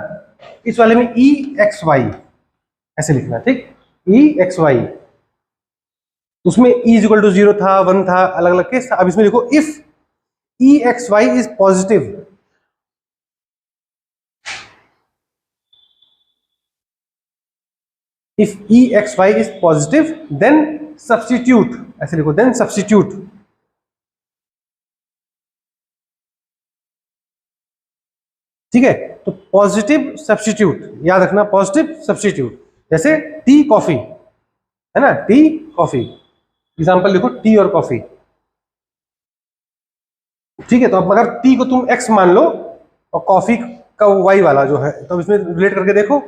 S1: इस वाले में EXY ऐसे लिखना, ठीक, EXY। उसमें E इज इक्वल टू 0 था, 1 था, अलग अलग केस था। अब इसमें लिखो if EXY is positive, if EXY is positive then substitute, ऐसे लिखो, then substitute, ठीक है। तो पॉजिटिव सब्स्टिट्यूट याद रखना, पॉजिटिव सब्स्टिट्यूट, जैसे टी कॉफी है ना, टी कॉफी, एग्जांपल लिखो टी और कॉफी, ठीक है। तो अब अगर टी को तुम एक्स मान लो और कॉफी का वाई वाला जो है, तो इसमें रिलेट करके देखो,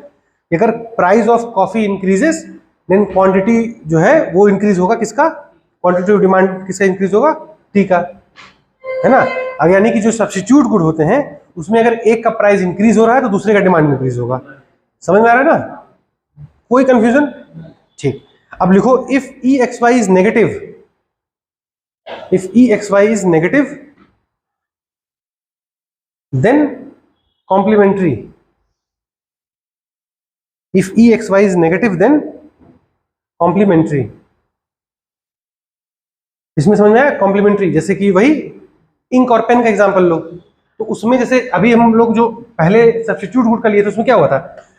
S1: अगर price of coffee increases then quantity जो है वो इंक्रीज होगा, किसका, क्वांटिटी ऑफ डिमांड किसका इंक्रीज होगा, टी का, है ना। अगर यानी कि जो सब्स्टिट्यूट गुड होते हैं उसमें अगर एक का प्राइस इंक्रीज हो रहा है तो दूसरे का डिमांड इंक्रीज होगा। समझ में आ रहा है ना, कोई कंफ्यूजन, ठीक। अब लिखो if EXY is negative, if EXY is negative then complementary, if E X Y is negative then complementary. इसमें समझ में आया कॉम्प्लीमेंट्री, जैसे कि वही इंक और पेन का एग्जांपल लो, तो उसमें जैसे अभी हम लोग जो पहले सब्स्टिट्यूट गुड का लिए थे उसमें क्या हुआ था,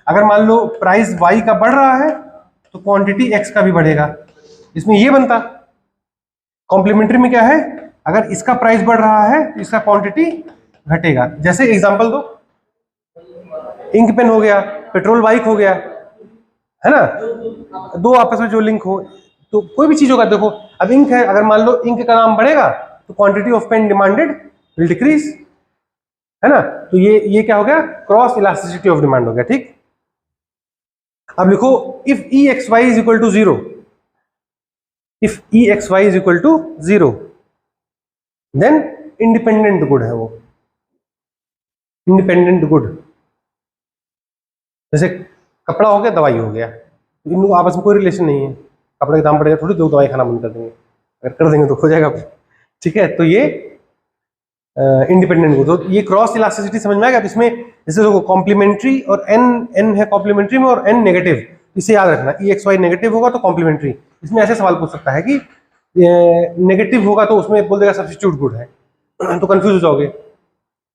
S1: अगर मान लो प्राइस वाई का बढ़ रहा है तो क्वांटिटी एक्स का भी बढ़ेगा, इसमें ये बनता। कॉम्प्लीमेंट्री में क्या है, अगर इसका प्राइस बढ़ रहा है तो इसका क्वांटिटी घटेगा। जैसे एग्जांपल दो, इंक पेन हो गया, पेट्रोल बाइक हो गया, है ना, दो आपस में जो लिंक हो, तो कोई भी चीज होगा। देखो अब इंक है, अगर मान लो इंक का दाम बढ़ेगा तो quantity of pen demanded will decrease, है ना। तो ये क्या हो गया, क्रॉस इलास्टिसिटी ऑफ डिमांड हो गया, ठीक। अब लिखो if E X Y is equal to 0, if E X Y is equal to 0 then independent good है वो, इंडिपेंडेंट गुड। जैसे कपड़ा हो गया, दवाई हो गया, इन लोगों आपस में कोई रिलेशन नहीं है। कपड़े का दाम बढ़ेगा थोड़ी दो दवाई खाना बंद कर देंगे, अगर कर देंगे तो हो जाएगा, ठीक है। तो ये इंडिपेंडेंट गुड, तो ये क्रॉस इलास्टिसिटी समझ में आएगा। तो इसमें जैसे देखो कॉम्प्लीमेंट्री और एन है कॉम्प्लीमेंट्री में और एन नेगेटिव, इसे याद रखना, ई एक्स वाई नेगेटिव होगा तो कॉम्प्लीमेंट्री। इसमें ऐसे सवाल पूछ सकता है कि नेगेटिव होगा तो उसमें बोल देगा सब्स्टिट्यूट गुड है, तो कंफ्यूज हो जाओगे।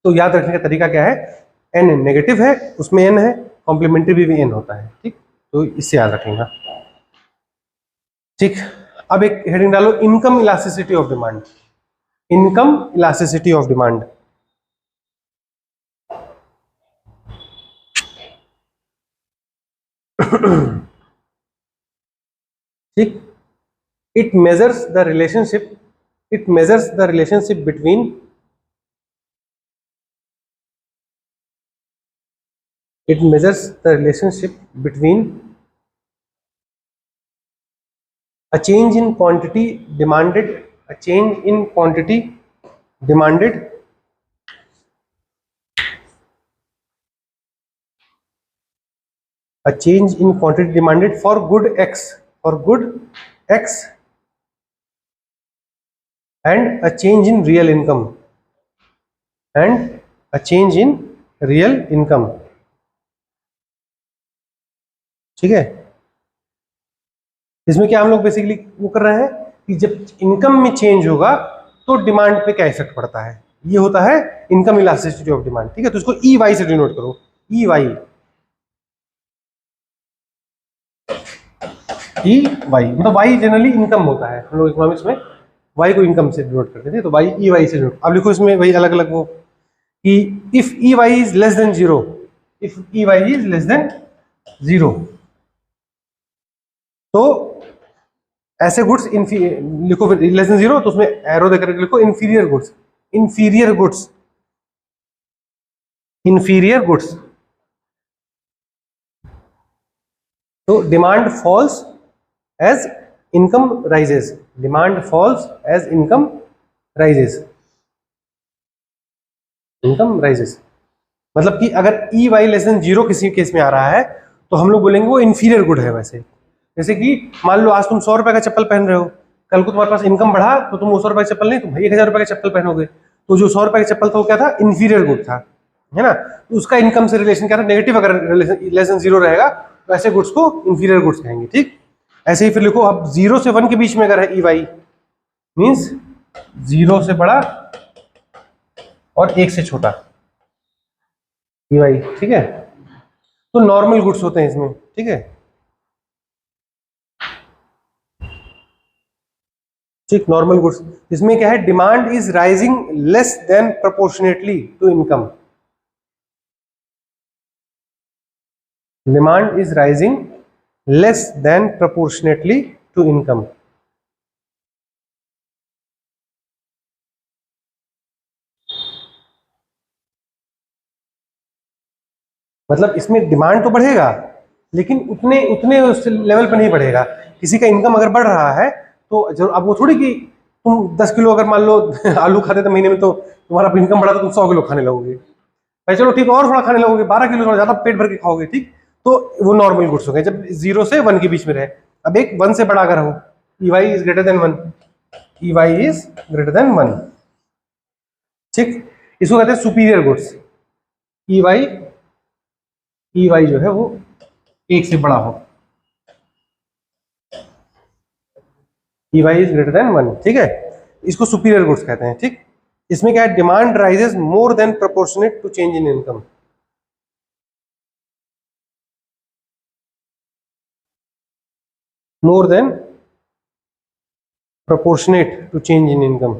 S1: तो याद रखने का तरीका क्या है, एन नेगेटिव है उसमें एन है, कॉम्प्लीमेंट्री भी एन होता है, ठीक। तो इससे याद रखेंगे, ठीक। अब एक हेडिंग डालो, income elasticity of demand, income elasticity of demand. ठीक, it measures the relationship between a change in quantity demanded for good x and a change in real income, ठीक है। इसमें क्या हम लोग बेसिकली वो कर रहे हैं कि जब इनकम में चेंज होगा तो डिमांड पे क्या इफेक्ट पड़ता है, ये होता है इनकम इलास्टिसिटी ऑफ डिमांड, ठीक है। तो इसको ई वाई से डिनोट करो, ई वाई मतलब वाई जनरली इनकम होता है, हम लोग इकोनॉमिक्स में वाई को इनकम से डिनोट करते थे, तो वाई ई वाई से डिनोट। अब लिखो इसमें वही अलग अलग वो कि if E Y is less than 0, if E Y is less than 0 तो ऐसे गुड्स लिखो, लेस देन 0 तो उसमें एरो देकर लिखो इंफीरियर गुड्स, इंफीरियर गुड्स। तो demand falls as income rises, demand falls as income rises, मतलब कि अगर ई वाई लेस देन 0 किसी केस में आ रहा है तो हम लोग बोलेंगे वो इंफीरियर गुड है। वैसे जैसे कि मान लो आज तुम 100 रुपए का चप्पल पहन रहे हो, कल को तुम्हारे पास इनकम बढ़ा तो तुम 100 रुपए का चप्पल नहीं, तुम 1000 रुपए का चप्पल पहनोगे, तो जो 100 रुपए का चप्पल था वो क्या था, इंफीरियर गुड था, है ना। तो उसका इनकम से रिलेशन क्या था, नेगेटिव। अगर लेस देन 0 रहेगा तो ऐसे गुड्स को इंफीरियर गुड्स कहेंगे, ठीक। ऐसे ही फिर लिखो, अब 0 से 1 के बीच में अगर है ई वाई, मीन्स 0 से बड़ा और 1 से छोटा ई वाई, ठीक है। तो नॉर्मल गुड्स होते हैं इसमें, ठीक है, ठीक, नॉर्मल गुड्स। इसमें क्या है, demand is rising less than proportionately to income, demand is rising less than proportionately to income. मतलब इसमें डिमांड तो बढ़ेगा लेकिन उतने लेवल पर नहीं बढ़ेगा। किसी का इनकम अगर बढ़ रहा है तो जरूर, अब वो थोड़ी कि तुम 10 किलो अगर मान लो आलू खाते थे महीने में, तो तुम्हारा इनकम बढ़ा तो तुम 100 किलो खाने लगोगे, भाई चलो ठीक, और थोड़ा खाने लगोगे, 12 किलो थोड़ा ज्यादा पेट भर के खाओगे, ठीक। तो वो नॉर्मल गुड्स हो गए जब 0 से 1 के बीच में रहे। अब एक 1 से बड़ा अगर हो, E Y is greater than 1, E Y is greater than 1, ठीक, इसको कहते हैं सुपीरियर गुड्स, ई वाई जो है वो 1 से बड़ा हो, E Y is greater than 1, ठीक है, इसको सुपीरियर गुड्स कहते हैं, ठीक। इसमें क्या है, demand rises more than proportionate to change in income. More than proportionate to change in income.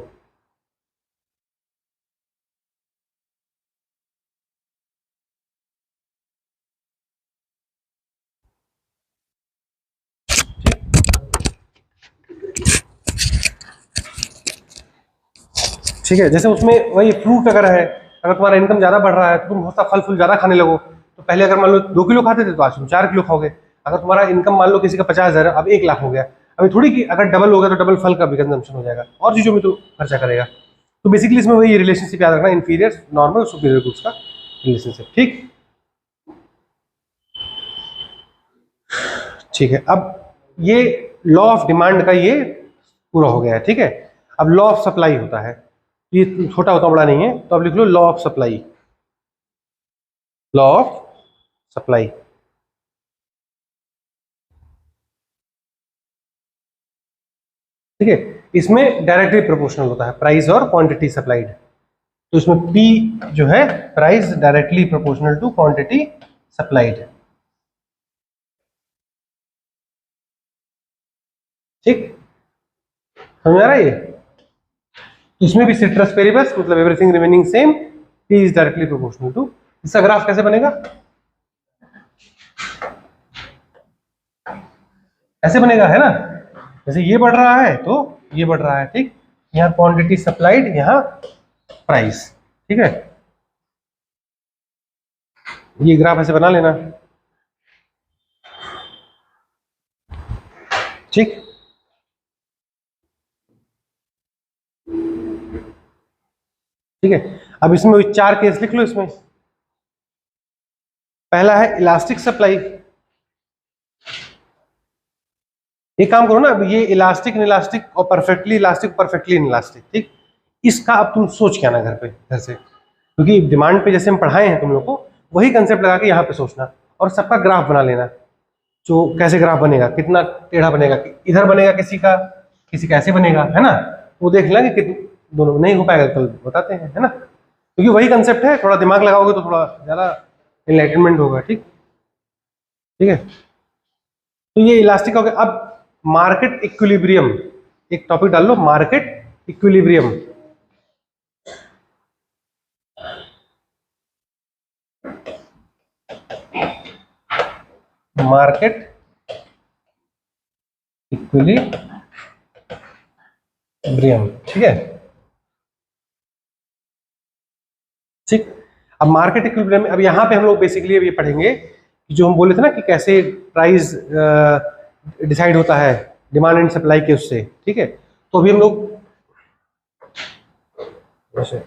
S1: ठीक है, जैसे उसमें वही फ्रूट अगर है, अगर तुम्हारा इनकम ज़्यादा बढ़ रहा है तो तुम बहुत सा फल फूल ज़्यादा खाने लगो। तो पहले अगर मान लो 2 किलो खाते थे तो आज तुम 4 किलो खाओगे। अगर तुम्हारा इनकम मान लो किसी का 50,000 अब 1 लाख हो गया, अभी थोड़ी कि अगर डबल हो गया तो डबल फल का भी कंजम्पशन हो जाएगा और चीज़ों में तो खर्चा करेगा। तो बेसिकली इसमें वही रिलेशनशिप याद रखना, इन्फीरियर नॉर्मल सुपीरियर गुड्स का रिलेशनशिप, ठीक। ठीक है, अब ये लॉ ऑफ डिमांड का ये पूरा हो गया है, ठीक है। अब लॉ ऑफ सप्लाई होता है, ये छोटा होता बड़ा नहीं है, तो अब लिख लो law of supply, law of supply. ठीक है, इसमें डायरेक्टली प्रोपोर्शनल होता है प्राइस और क्वांटिटी सप्लाइड। तो इसमें P जो है price directly proportional to quantity supplied, ठीक, समझ आ रहा है ये। इसमें भी सिट्रस पेरिबस मतलब everything remaining same, P is directly proportional to. इसका ग्राफ कैसे बनेगा, ऐसे बनेगा, है ना, जैसे ये बढ़ रहा है तो ये बढ़ रहा है, ठीक। यहाँ क्वांटिटी सप्लाइड, यहाँ प्राइस, ठीक है। ये ग्राफ ऐसे बना लेना, ठीक। ठीक है, अब इसमें 4 केस लिख लो इसमें। पहला है इलास्टिक सप्लाई। एक काम करो ना, अब ये इलास्टिक इलास्टिक और परफेक्टली इलास्टिक परफेक्टली इलास्टिक, ठीक। इसका अब तुम सोच के आना घर पे, घर से, क्योंकि डिमांड पे जैसे हम पढ़ाए हैं तुम लोग को वही कंसेप्ट लगा के यहाँ पे सोचना और सबका ग्राफ बना लेना। जो कैसे ग्राफ बनेगा, कितना टेढ़ा बनेगा, इधर बनेगा किसी का ऐसे बनेगा, है ना, वो देख लेंगे कि दोनों नहीं हो पाएगा कल बताते हैं, है ना, क्योंकि वही कंसेप्ट है, थोड़ा दिमाग लगाओगे तो थोड़ा ज़्यादा एनलाइटनमेंट होगा, ठीक। ठीक है, तो ये इलास्टिक हो गया। अब मार्केट इक्विलिब्रियम, एक टॉपिक डाल लो, मार्केट इक्विलिब्रियम। मार्केट इक्विलिब्रियम, ठीक है, ठीक। अब मार्केट इक्विलिब्रियम, अब यहाँ पे हम लोग बेसिकली अब ये पढ़ेंगे कि जो हम बोले थे ना कि कैसे प्राइस डिसाइड होता है डिमांड एंड सप्लाई के उससे, ठीक है। तो अभी हम लोग जैसे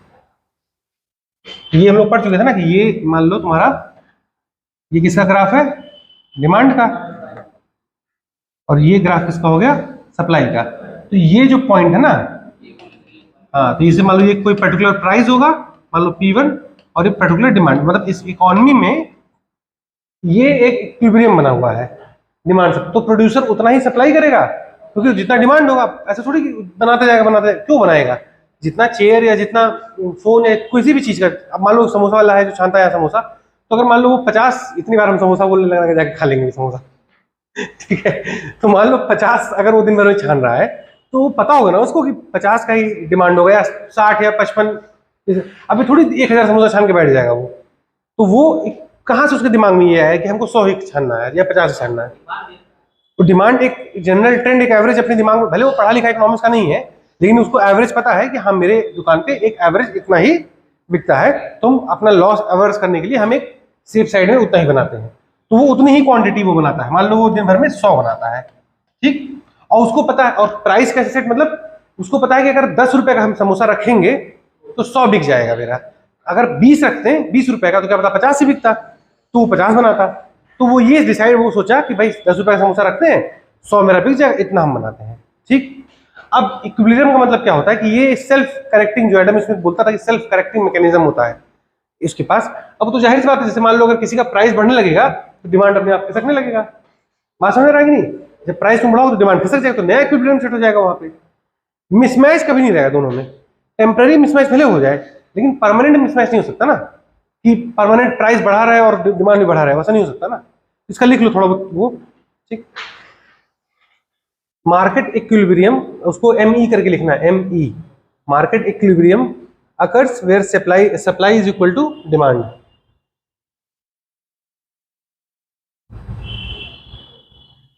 S1: ये हम लोग पढ़ चुके थे ना कि ये मान लो तुम्हारा ये किसका ग्राफ है, डिमांड का, और ये ग्राफ किसका हो गया, सप्लाई का। तो ये जो पॉइंट है ना, हाँ, तो इसे मान लो ये कोई पर्टिकुलर प्राइस होगा, मान लो P1, और एक पर्टिकुलर डिमांड, मतलब इस इकोनॉमी में ये एक इक्विलिब्रियम बना हुआ है डिमांड से। तो प्रोड्यूसर उतना ही सप्लाई करेगा क्योंकि जितना डिमांड होगा, ऐसा थोड़ी कि बनाते जाएगा, क्यों बनाएगा, जितना चेयर या जितना फोन या किसी भी चीज का। अब मान लो समोसा वाला है जो छानता है समोसा, तो अगर मान लो वो 50, इतनी बार हम समोसा बोलने लगा जाके खा लेंगे समोसा, ठीक है। तो मान लो 50 अगर वो दिन भर में छान रहा है तो पता होगा ना उसको कि 50 का ही डिमांड होगा या 60 या 55। अभी थोड़ी 1000 समोसा छान के बैठ जाएगा वो, तो वो कहाँ से उसके दिमाग में ये है कि हमको 100 ही छानना है या 50 छानना है। तो डिमांड एक जनरल ट्रेंड, एक एवरेज अपने दिमाग में, भले वो पढ़ा लिखा इकोनॉमिक्स का नहीं है लेकिन उसको एवरेज पता है कि हाँ मेरे दुकान पे एक एवरेज इतना ही बिकता है, तो हम अपना लॉस अवर्स करने के लिए हम एक सेफ साइड में उतना ही बनाते हैं। तो वो उतनी ही क्वांटिटी वो बनाता है, मान लो वो दिन भर में 100 बनाता है, ठीक। और उसको पता है, और प्राइस कैसे सेट, मतलब उसको पता है कि अगर 10 रुपए का हम समोसा रखेंगे तो 100 बिक जाएगा मेरा। अगर 20 रखते हैं 20 रुपए का, तो क्या पता 50 ही बिकता, तो वो 50 बनाता। तो वो ये डिसाइड, वो सोचा कि भाई 10 रुपए का समोसा रखते हैं, 100 मेरा बिक जाएगा, इतना हम बनाते हैं, ठीक। अब इक्विलिब्रियम का मतलब क्या होता है कि ये सेल्फ करेक्टिंग, जो एडम स्मिथ बोलता था कि सेल्फ करेक्टिंग मैकेनिज्म होता है। इसके पास। अब तो जाहिर सी बात है, जैसे मान लो अगर किसी का प्राइस बढ़ने लगेगा तो डिमांड अपने आप खिसकने लगेगा। बात समझ रहा है कि नहीं? जब प्राइस तुम बढ़ाओ तो डिमांड खिसक जाएगा, तो नया इक्विलिब्रियम सेट हो जाएगा वहां पे। मिसमैच कभी नहीं रहेगा दोनों में। टेम्पररी मिसमैच भले हो जाए, लेकिन परमानेंट मिसमैच नहीं हो सकता ना, कि परमानेंट प्राइस बढ़ा रहा है और डिमांड भी बढ़ा रहा है, वैसा नहीं हो सकता ना। इसका लिख लो थोड़ा बहुत वो, ठीक। मार्केट इक्विलिब्रियम, उसको ME करके लिखना है, ME, market equilibrium occurs where supply is equal to demand.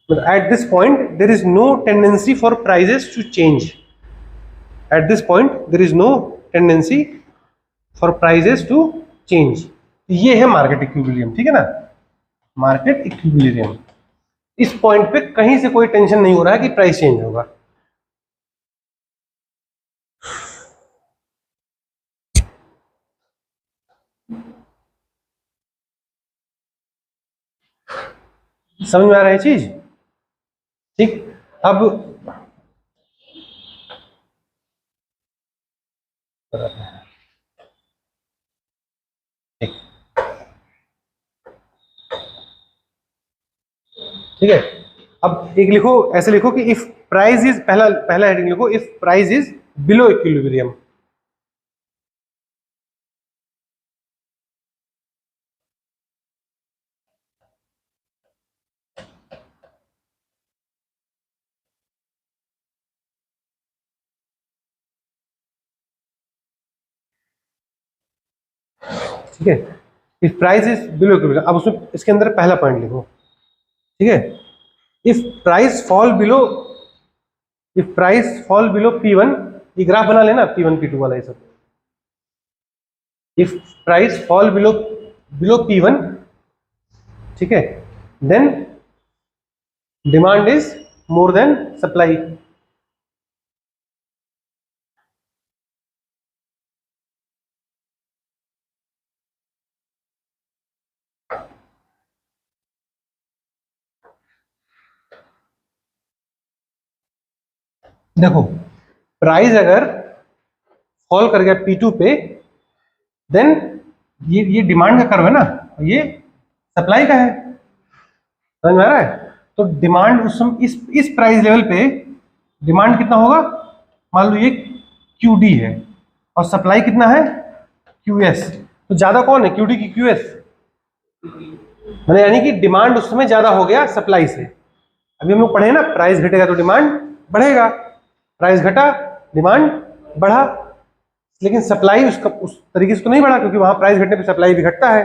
S1: But at this point there is no tendency for prices to change. At this point there is no tendency for prices to change. ये है market equilibrium, ठीक है ना, market equilibrium. इस point पे कहीं से कोई टेंशन नहीं हो रहा है कि प्राइस चेंज होगा। समझ में आ रहा है चीज? ठीक। अब ठीक है। अब एक लिखो, ऐसे लिखो कि इफ प्राइस इज, पहला हेडिंग लिखो, if price is below equilibrium. ठीक है, if price is below equilibrium. अब उसमें इसके अंदर पहला पॉइंट लिखो, ठीक है। If price fall below, if price fall below P1, ये ग्राफ बना लेना P1 P2 वाला ये सब। If price fall below P1, ठीक है, then demand is more than supply. देखो प्राइस अगर फॉल कर गया P2 पे, देन ये डिमांड का कर्व है ना, ये सप्लाई का है। समझ में आ रहा है? तो डिमांड उस समय इस प्राइस लेवल पे डिमांड कितना होगा, मान लो ये QD है और सप्लाई कितना है QS, तो ज्यादा कौन है, QD की QS? मैंने यानी कि डिमांड उस समय ज्यादा हो गया सप्लाई से। अभी हम लोग पढ़े ना, प्राइस घटेगा तो डिमांड बढ़ेगा, प्राइस घटा डिमांड बढ़ा, लेकिन सप्लाई उसका उस तरीके से तो नहीं बढ़ा, क्योंकि वहां प्राइस घटने पे सप्लाई भी घटता है।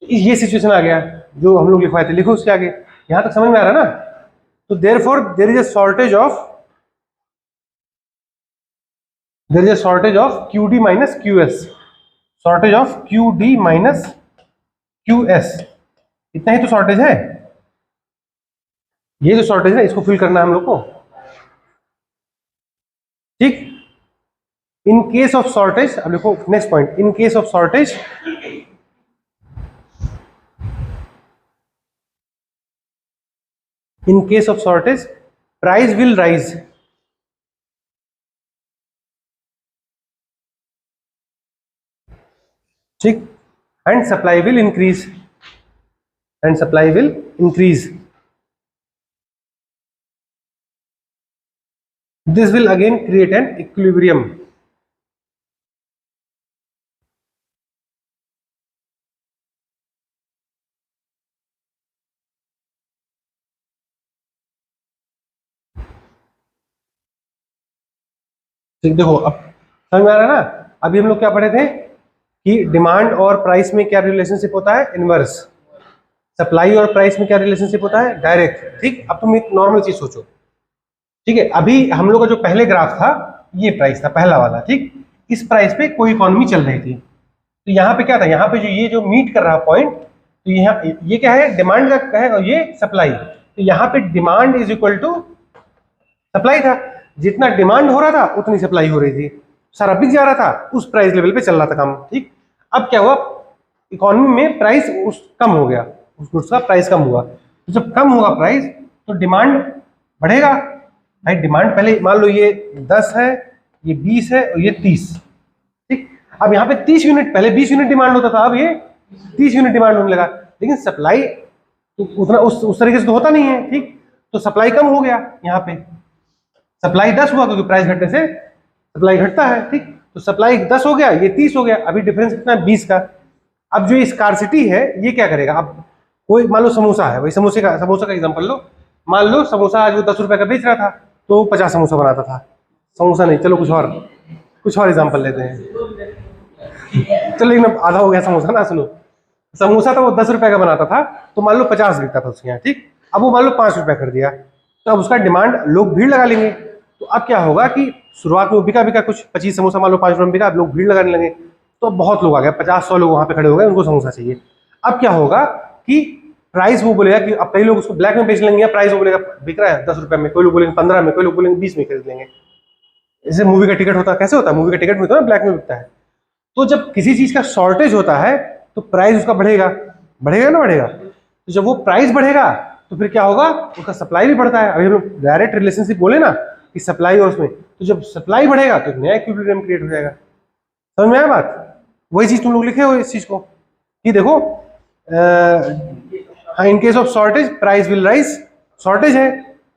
S1: ये सिचुएशन आ गया जो हम लोग लिखवाए थे। लिखो उसके आगे, यहां तक समझ में आ रहा है ना? तो therefore there is a shortage of QD minus QS, shortage of QD minus QS, इतना ही तो शॉर्टेज है। ये जो शॉर्टेज है इसको फिल करना है हम लोग को, ठीक। इन केस ऑफ शॉर्टेज, अब देखो next point, in case of shortage price will rise. ठीक, and supply will increase, this will again create an equilibrium. ठीक, देखो अब समझ में आ रहा है ना? अभी हम लोग क्या पढ़े थे कि डिमांड और प्राइस में क्या रिलेशनशिप होता है, इनवर्स। सप्लाई और प्राइस में क्या रिलेशनशिप होता है, डायरेक्ट। ठीक, अब तुम एक नॉर्मल चीज सोचो, ठीक है। अभी हम लोग का जो पहले ग्राफ था, ये प्राइस था पहला वाला, ठीक। इस प्राइस पे कोई इकोनॉमी चल रही थी, तो यहाँ पे क्या था, यहाँ पे जो ये जो मीट कर रहा पॉइंट, तो यहाँ ये क्या है, डिमांड का है और ये सप्लाई। तो यहाँ पे demand is equal to supply था, जितना डिमांड हो रहा था उतनी सप्लाई हो रही थी, सारा बिक जा रहा था, उस प्राइस लेवल पे चल रहा था काम, ठीक। अब क्या हुआ, इकोनॉमी में प्राइस कम हो गया, उस गुड्स का प्राइस कम हुआ। तो जब कम होगा प्राइस तो डिमांड बढ़ेगा। भाई डिमांड पहले मान लो ये 10 है, ये 20 है और ये 30, ठीक। अब यहाँ पे 30 यूनिट, पहले 20 यूनिट डिमांड होता था, अब ये 30 यूनिट डिमांड होने लगा, लेकिन सप्लाई तो उतना उस तरीके से तो होता नहीं है, ठीक। तो सप्लाई कम हो गया, यहाँ पे सप्लाई 10 हुआ क्योंकि प्राइस घटने से सप्लाई घटता है, ठीक। तो सप्लाई 10 हो गया, ये 30 हो गया, अभी डिफरेंस कितना है 20 का। अब जो स्कार्सिटी है ये क्या करेगा, अब कोई मान लो समोसा है, वही समोसा का एग्जांपल लो, मान लो समोसा आज वो 10 रुपए का बेच रहा था तो 50 समोसा बनाता था, समोसा नहीं, चलो कुछ और एग्जांपल लेते हैं, चलो लेकिन अब आधा हो गया समोसा ना, सुनो समोसा तो वो 10 रुपए का बनाता था तो मान लो 50 बिकता था उसके यहाँ, ठीक। अब वो मान लो 5 रुपए कर दिया, तो अब उसका डिमांड लोग भीड़ लगा लेंगे, तो अब क्या होगा कि शुरुआत में बिका कुछ 25 समोसा मान लो 5 रुपए में बिका, अब लोग भीड़ लगाने लगे, तो अब बहुत लोग आ गए, 50-100 लोग वहां पे खड़े हो गए, उनको समोसा चाहिए। अब क्या होगा कि प्राइस वो बोलेगा कि अब कई लोग उसको ब्लैक में बेच लेंगे, प्राइस वो बोलेगा बिक रहा है 10 रुपए में, कोई लोग बोलेंगे 15 में, कोई लोग बोलेंगे 20 में खरीद लेंगे। जैसे मूवी का टिकट होता है, कैसे होता है, मूवी का टिकट मिलता है ना, ब्लैक में बिकता है। तो जब किसी चीज का शॉर्टेज होता है तो प्राइस उसका बढ़ेगा ना बढ़ेगा, तो जब वो प्राइस बढ़ेगा तो फिर क्या होगा, उसका सप्लाई भी बढ़ता है। अभी हम लोग डायरेक्ट रिलेशनशिप बोले ना कि सप्लाई और उसमें, तो जब सप्लाई बढ़ेगा तो एक नया इक्विलिब्रियम क्रिएट हो जाएगा। समझ में आया बात, वही चीज तुम लोग लिखे हो इस चीज को कि देखो इन case of shortage price will rise, shortage है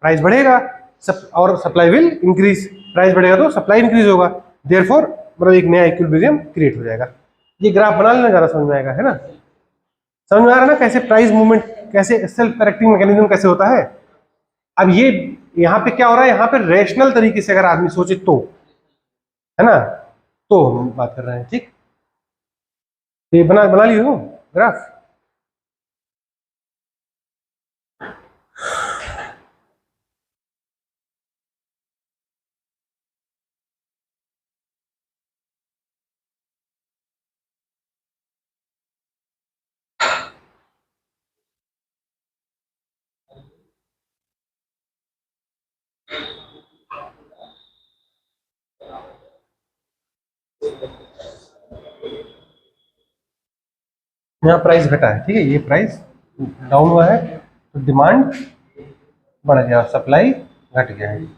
S1: प्राइस बढ़ेगा, और सप्लाई विल इंक्रीज, प्राइस बढ़ेगा तो सप्लाई इंक्रीज होगा, देयरफॉर मतलब एक नया इक्विलिब्रियम क्रिएट हो जाएगा। ये ग्राफ बना लेना, जरा समझ में आएगा, है ना, समझ में आ रहा है ना कैसे प्राइस मूवमेंट, कैसे सेल्फ करेक्टिंग मैकेनिज्म कैसे होता है। अब ये यहाँ पे क्या हो रहा है, यहाँ पे रैशनल तरीके से अगर आदमी सोचे तो, है ना, तो हम बात कर रहे हैं, ठीक। ये बना लिए हो ग्राफ, यहाँ प्राइस घटा है, ठीक है, ये प्राइस डाउन हुआ है तो डिमांड बढ़ गया, सप्लाई घट गया है।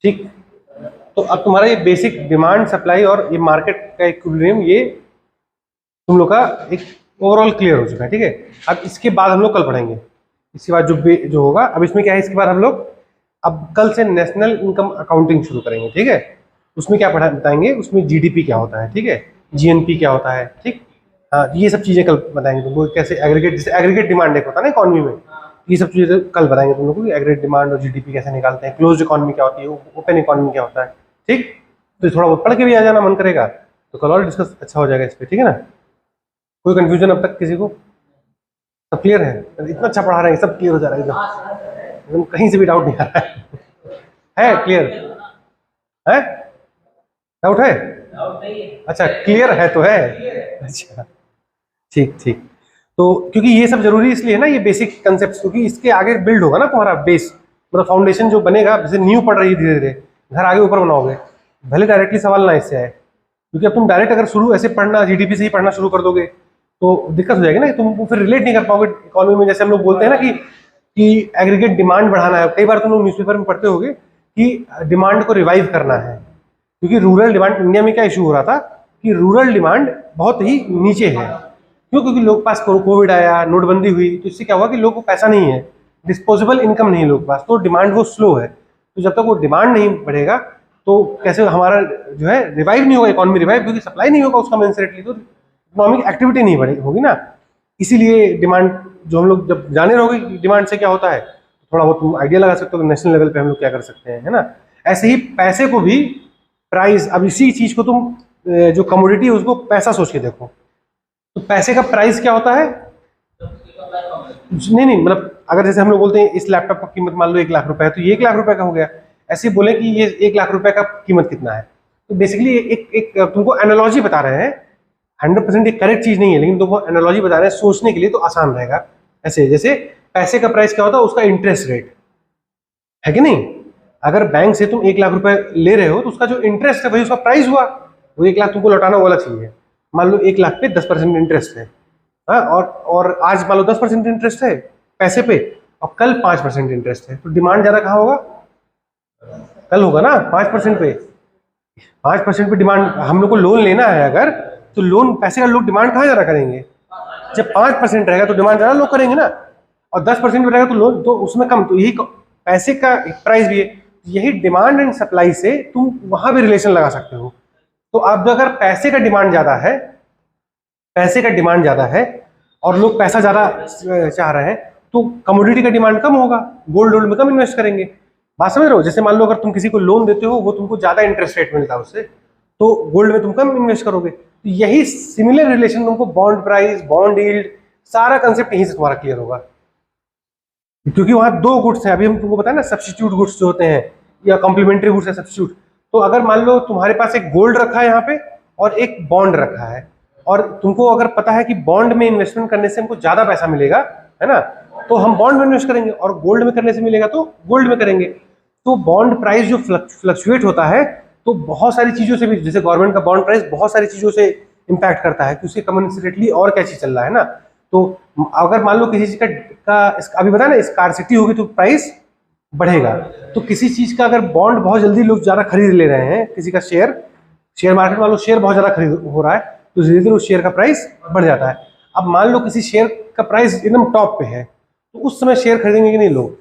S1: ठीक, तो अब तुम्हारा ये बेसिक डिमांड सप्लाई और ये मार्केट का इक्विलिब्रियम, ये तुम लोग का एक ओवरऑल क्लियर हो चुका है, ठीक है। अब इसके बाद हम लोग कल पढ़ेंगे, इसके बाद जो होगा, अब इसमें क्या है, इसके बाद हम लोग अब कल से नेशनल इनकम अकाउंटिंग शुरू करेंगे, ठीक है। उसमें क्या बताएंगे, उसमें जीडीपी क्या होता है, ठीक है, जीएनपी क्या होता है, ठीक। हाँ, ये सब चीजें कल बताएंगे तुमको, कैसे एग्रीगेट, जैसे एग्रीगेट डिमांड एक होता है ना इकोनॉमी में, ये सब चीजें कल बताएंगे तुम लोग को, एग्रीगेट डिमांड और जीडीपी कैसे निकालते हैं, क्लोज्ड इकोनॉमी क्या होती है, ओपन इकोनॉमी क्या होता है, ठीक। तो थोड़ा बहुत पढ़ के भी आ जाना, मन करेगा तो कल और डिस्कस अच्छा हो जाएगा इस पर, ठीक है ना। कोई कंफ्यूजन अब तक किसी को, सब क्लियर है, इतना अच्छा पढ़ा रहे हैं, सब क्लियर हो जा रहा है एकदम, कहीं से भी डाउट नहीं आ रहा है क्लियर है, डाउट है, अच्छा क्लियर है तो है, अच्छा ठीक ठीक। तो क्योंकि ये सब जरूरी इसलिए है ना, ये बेसिक कंसेप्ट, क्योंकि इसके आगे बिल्ड होगा ना तुम्हारा बेस, मतलब फाउंडेशन जो बनेगा, जैसे न्यू पढ़ रही है धीरे धीरे, घर आगे ऊपर बनाओगे, भले डायरेक्टली सवाल ना इससे आए, क्योंकि अब तुम डायरेक्ट अगर शुरू ऐसे पढ़ना, जीडीपी से ही पढ़ना शुरू कर दोगे तो दिक्कत हो जाएगी ना, तुम फिर रिलेट नहीं कर पाओगे इकोनॉमी में। जैसे हम लोग बोलते हैं ना कि एग्रीगेट डिमांड बढ़ाना है, कई बार तुम लोग न्यूज़पेपर में पढ़ते होगे कि डिमांड को रिवाइव करना है, क्योंकि रूरल डिमांड, इंडिया में क्या इशू हो रहा था कि रूरल डिमांड बहुत ही नीचे है, क्यों, क्योंकि लोग पास कोविड आया, नोटबंदी हुई, तो इससे क्या हुआ कि लोगों को पैसा नहीं है, डिस्पोजेबल इनकम नहीं है लोगों के पास, तो डिमांड वो स्लो है। तो जब तक वो डिमांड नहीं बढ़ेगा तो कैसे हमारा जो है रिवाइव नहीं होगा, इकोनॉमी रिवाइव, क्योंकि सप्लाई नहीं होगा उसका मेंसरेटली, तो इकोनॉमिक एक्टिविटी नहीं बढ़ेगी, होगी ना। इसीलिए डिमांड जो हम लोग जब जाने रहोगे डिमांड से क्या होता है, थोड़ा बहुत तुम आइडिया लगा सकते हो नेशनल लेवल पे हम लोग क्या कर सकते हैं, है ना। ऐसे ही पैसे को भी प्राइस, अब इसी चीज को तुम जो कमोडिटी है उसको पैसा सोच के देखो, तो पैसे का प्राइस क्या होता है, नहीं मतलब अगर जैसे हम लोग बोलते हैं इस लैपटॉप की कीमत मान लो 1 लाख रुपए है, तो ये 1 लाख रुपए का हो गया। ऐसे ही बोले कि ये 1 लाख रुपए का कीमत कितना है। तो बेसिकली एक तुमको एनालॉजी बता रहे हैं, 100% ये करेक्ट चीज नहीं है, लेकिन तुमको एनालॉजी बता रहे हैं, सोचने के लिए तो आसान रहेगा। ऐसे जैसे पैसे का प्राइस क्या होता है, उसका इंटरेस्ट रेट है कि नहीं। अगर बैंक से तुम 1 लाख रुपए ले रहे हो तो उसका जो इंटरेस्ट है वही उसका प्राइस हुआ। वो 1 लाख तुमको लौटाना वो अलग चीज है। मान लो 1 लाख पे 10% इंटरेस्ट है, हाँ, और आज मान लो 10% इंटरेस्ट है पैसे पे, और कल 5% इंटरेस्ट है, तो डिमांड ज्यादा कहाँ होगा, कल होगा ना 5% पे। 5% पे डिमांड, हम लोग को लोन लेना है अगर, तो लोन पैसे का लोग डिमांड कहाँ ज्यादा करेंगे, जब 5% रहेगा तो डिमांड ज्यादा लोग करेंगे ना, और 10% पे रहेगा तो लोन तो उसमें कम। तो यही पैसे का प्राइस भी है, यही डिमांड एंड सप्लाई से तुम वहां भी रिलेशन लगा सकते हो। तो अब अगर पैसे का डिमांड ज्यादा है, पैसे का डिमांड ज्यादा है और लोग पैसा ज्यादा चाह रहे हैं, तो कमोडिटी का डिमांड कम होगा, गोल्ड में कम इन्वेस्ट करेंगे। बात समझ रहे हो। जैसे मान लो अगर तुम किसी को लोन देते हो, वो तुमको ज्यादा इंटरेस्ट रेट मिलता है उससे, तो गोल्ड में तुम कम इन्वेस्ट करोगे। तो यही सिमिलर रिलेशन तुमको बॉन्ड प्राइस, बॉन्ड यील्ड, सारा कंसेप्ट यहीं से तुम्हारा क्लियर होगा, क्योंकि वहां दो गुड्स हैं। अभी हम तुमको बताया ना, सब्स्टिट्यूट गुड्स जो होते हैं या कॉम्प्लीमेंट्री गुड्स है सब्स्टिट्यूट। तो अगर मान लो तुम्हारे पास एक गोल्ड रखा है यहाँ पे और एक बॉन्ड रखा है, और तुमको अगर पता है कि बॉन्ड में इन्वेस्टमेंट करने से हमको ज्यादा पैसा मिलेगा, है ना, तो हम बॉन्ड में इन्वेस्ट करेंगे, और गोल्ड में करने से मिलेगा तो गोल्ड में करेंगे। तो बॉन्ड प्राइस जो फ्लक्चुएट होता है, तो बहुत सारी चीजों से भी, जैसे गवर्नमेंट का बॉन्ड प्राइस बहुत सारी चीजों से इंपैक्ट करता है कि उसके कमेंसरेटली और क्या चीज चल रहा है ना। तो अगर मान लो किसी चीज का अभी बताया ना, स्कार्सिटी होगी तो प्राइस बढ़ेगा। तो किसी चीज का अगर बॉन्ड बहुत जल्दी लोग ज्यादा खरीद ले रहे हैं, किसी का शेयर मार्केट मान लो शेयर बहुत ज्यादा खरीद हो रहा है, तो धीरे धीरे उस शेयर का प्राइस बढ़ जाता है। अब मान लो किसी शेयर का प्राइस एकदम टॉप पे है, तो उस समय शेयर खरीदेंगे कि नहीं लोग,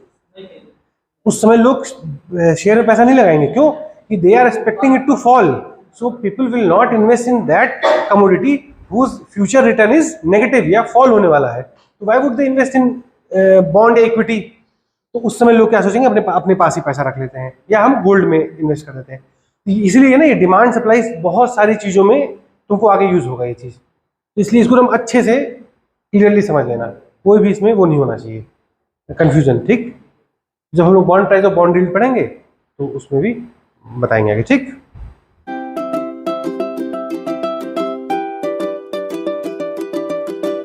S1: उस समय लोग शेयर में पैसा नहीं लगाएंगे। क्यों? कि they are expecting it to fall, so people will not invest in that commodity whose future return is negative या फॉल होने वाला है। तो why would they invest in bond equity. तो उस समय लोग क्या सोचेंगे, अपने पास ही पैसा रख लेते हैं, या हम गोल्ड में इन्वेस्ट कर देते हैं। इसलिए ना, ये डिमांड सप्लाई बहुत सारी चीजों में तुमको आगे यूज होगा ये चीज। तो इसलिए इसको हम अच्छे से क्लियरली समझ लेना, कोई भी इसमें वो नहीं होना चाहिए कंफ्यूजन। ठीक, जब हम लोग बॉन्ड प्राइस और बॉन्ड डील पढ़ेंगे तो उसमें भी बताएंगे आगे। ठीक।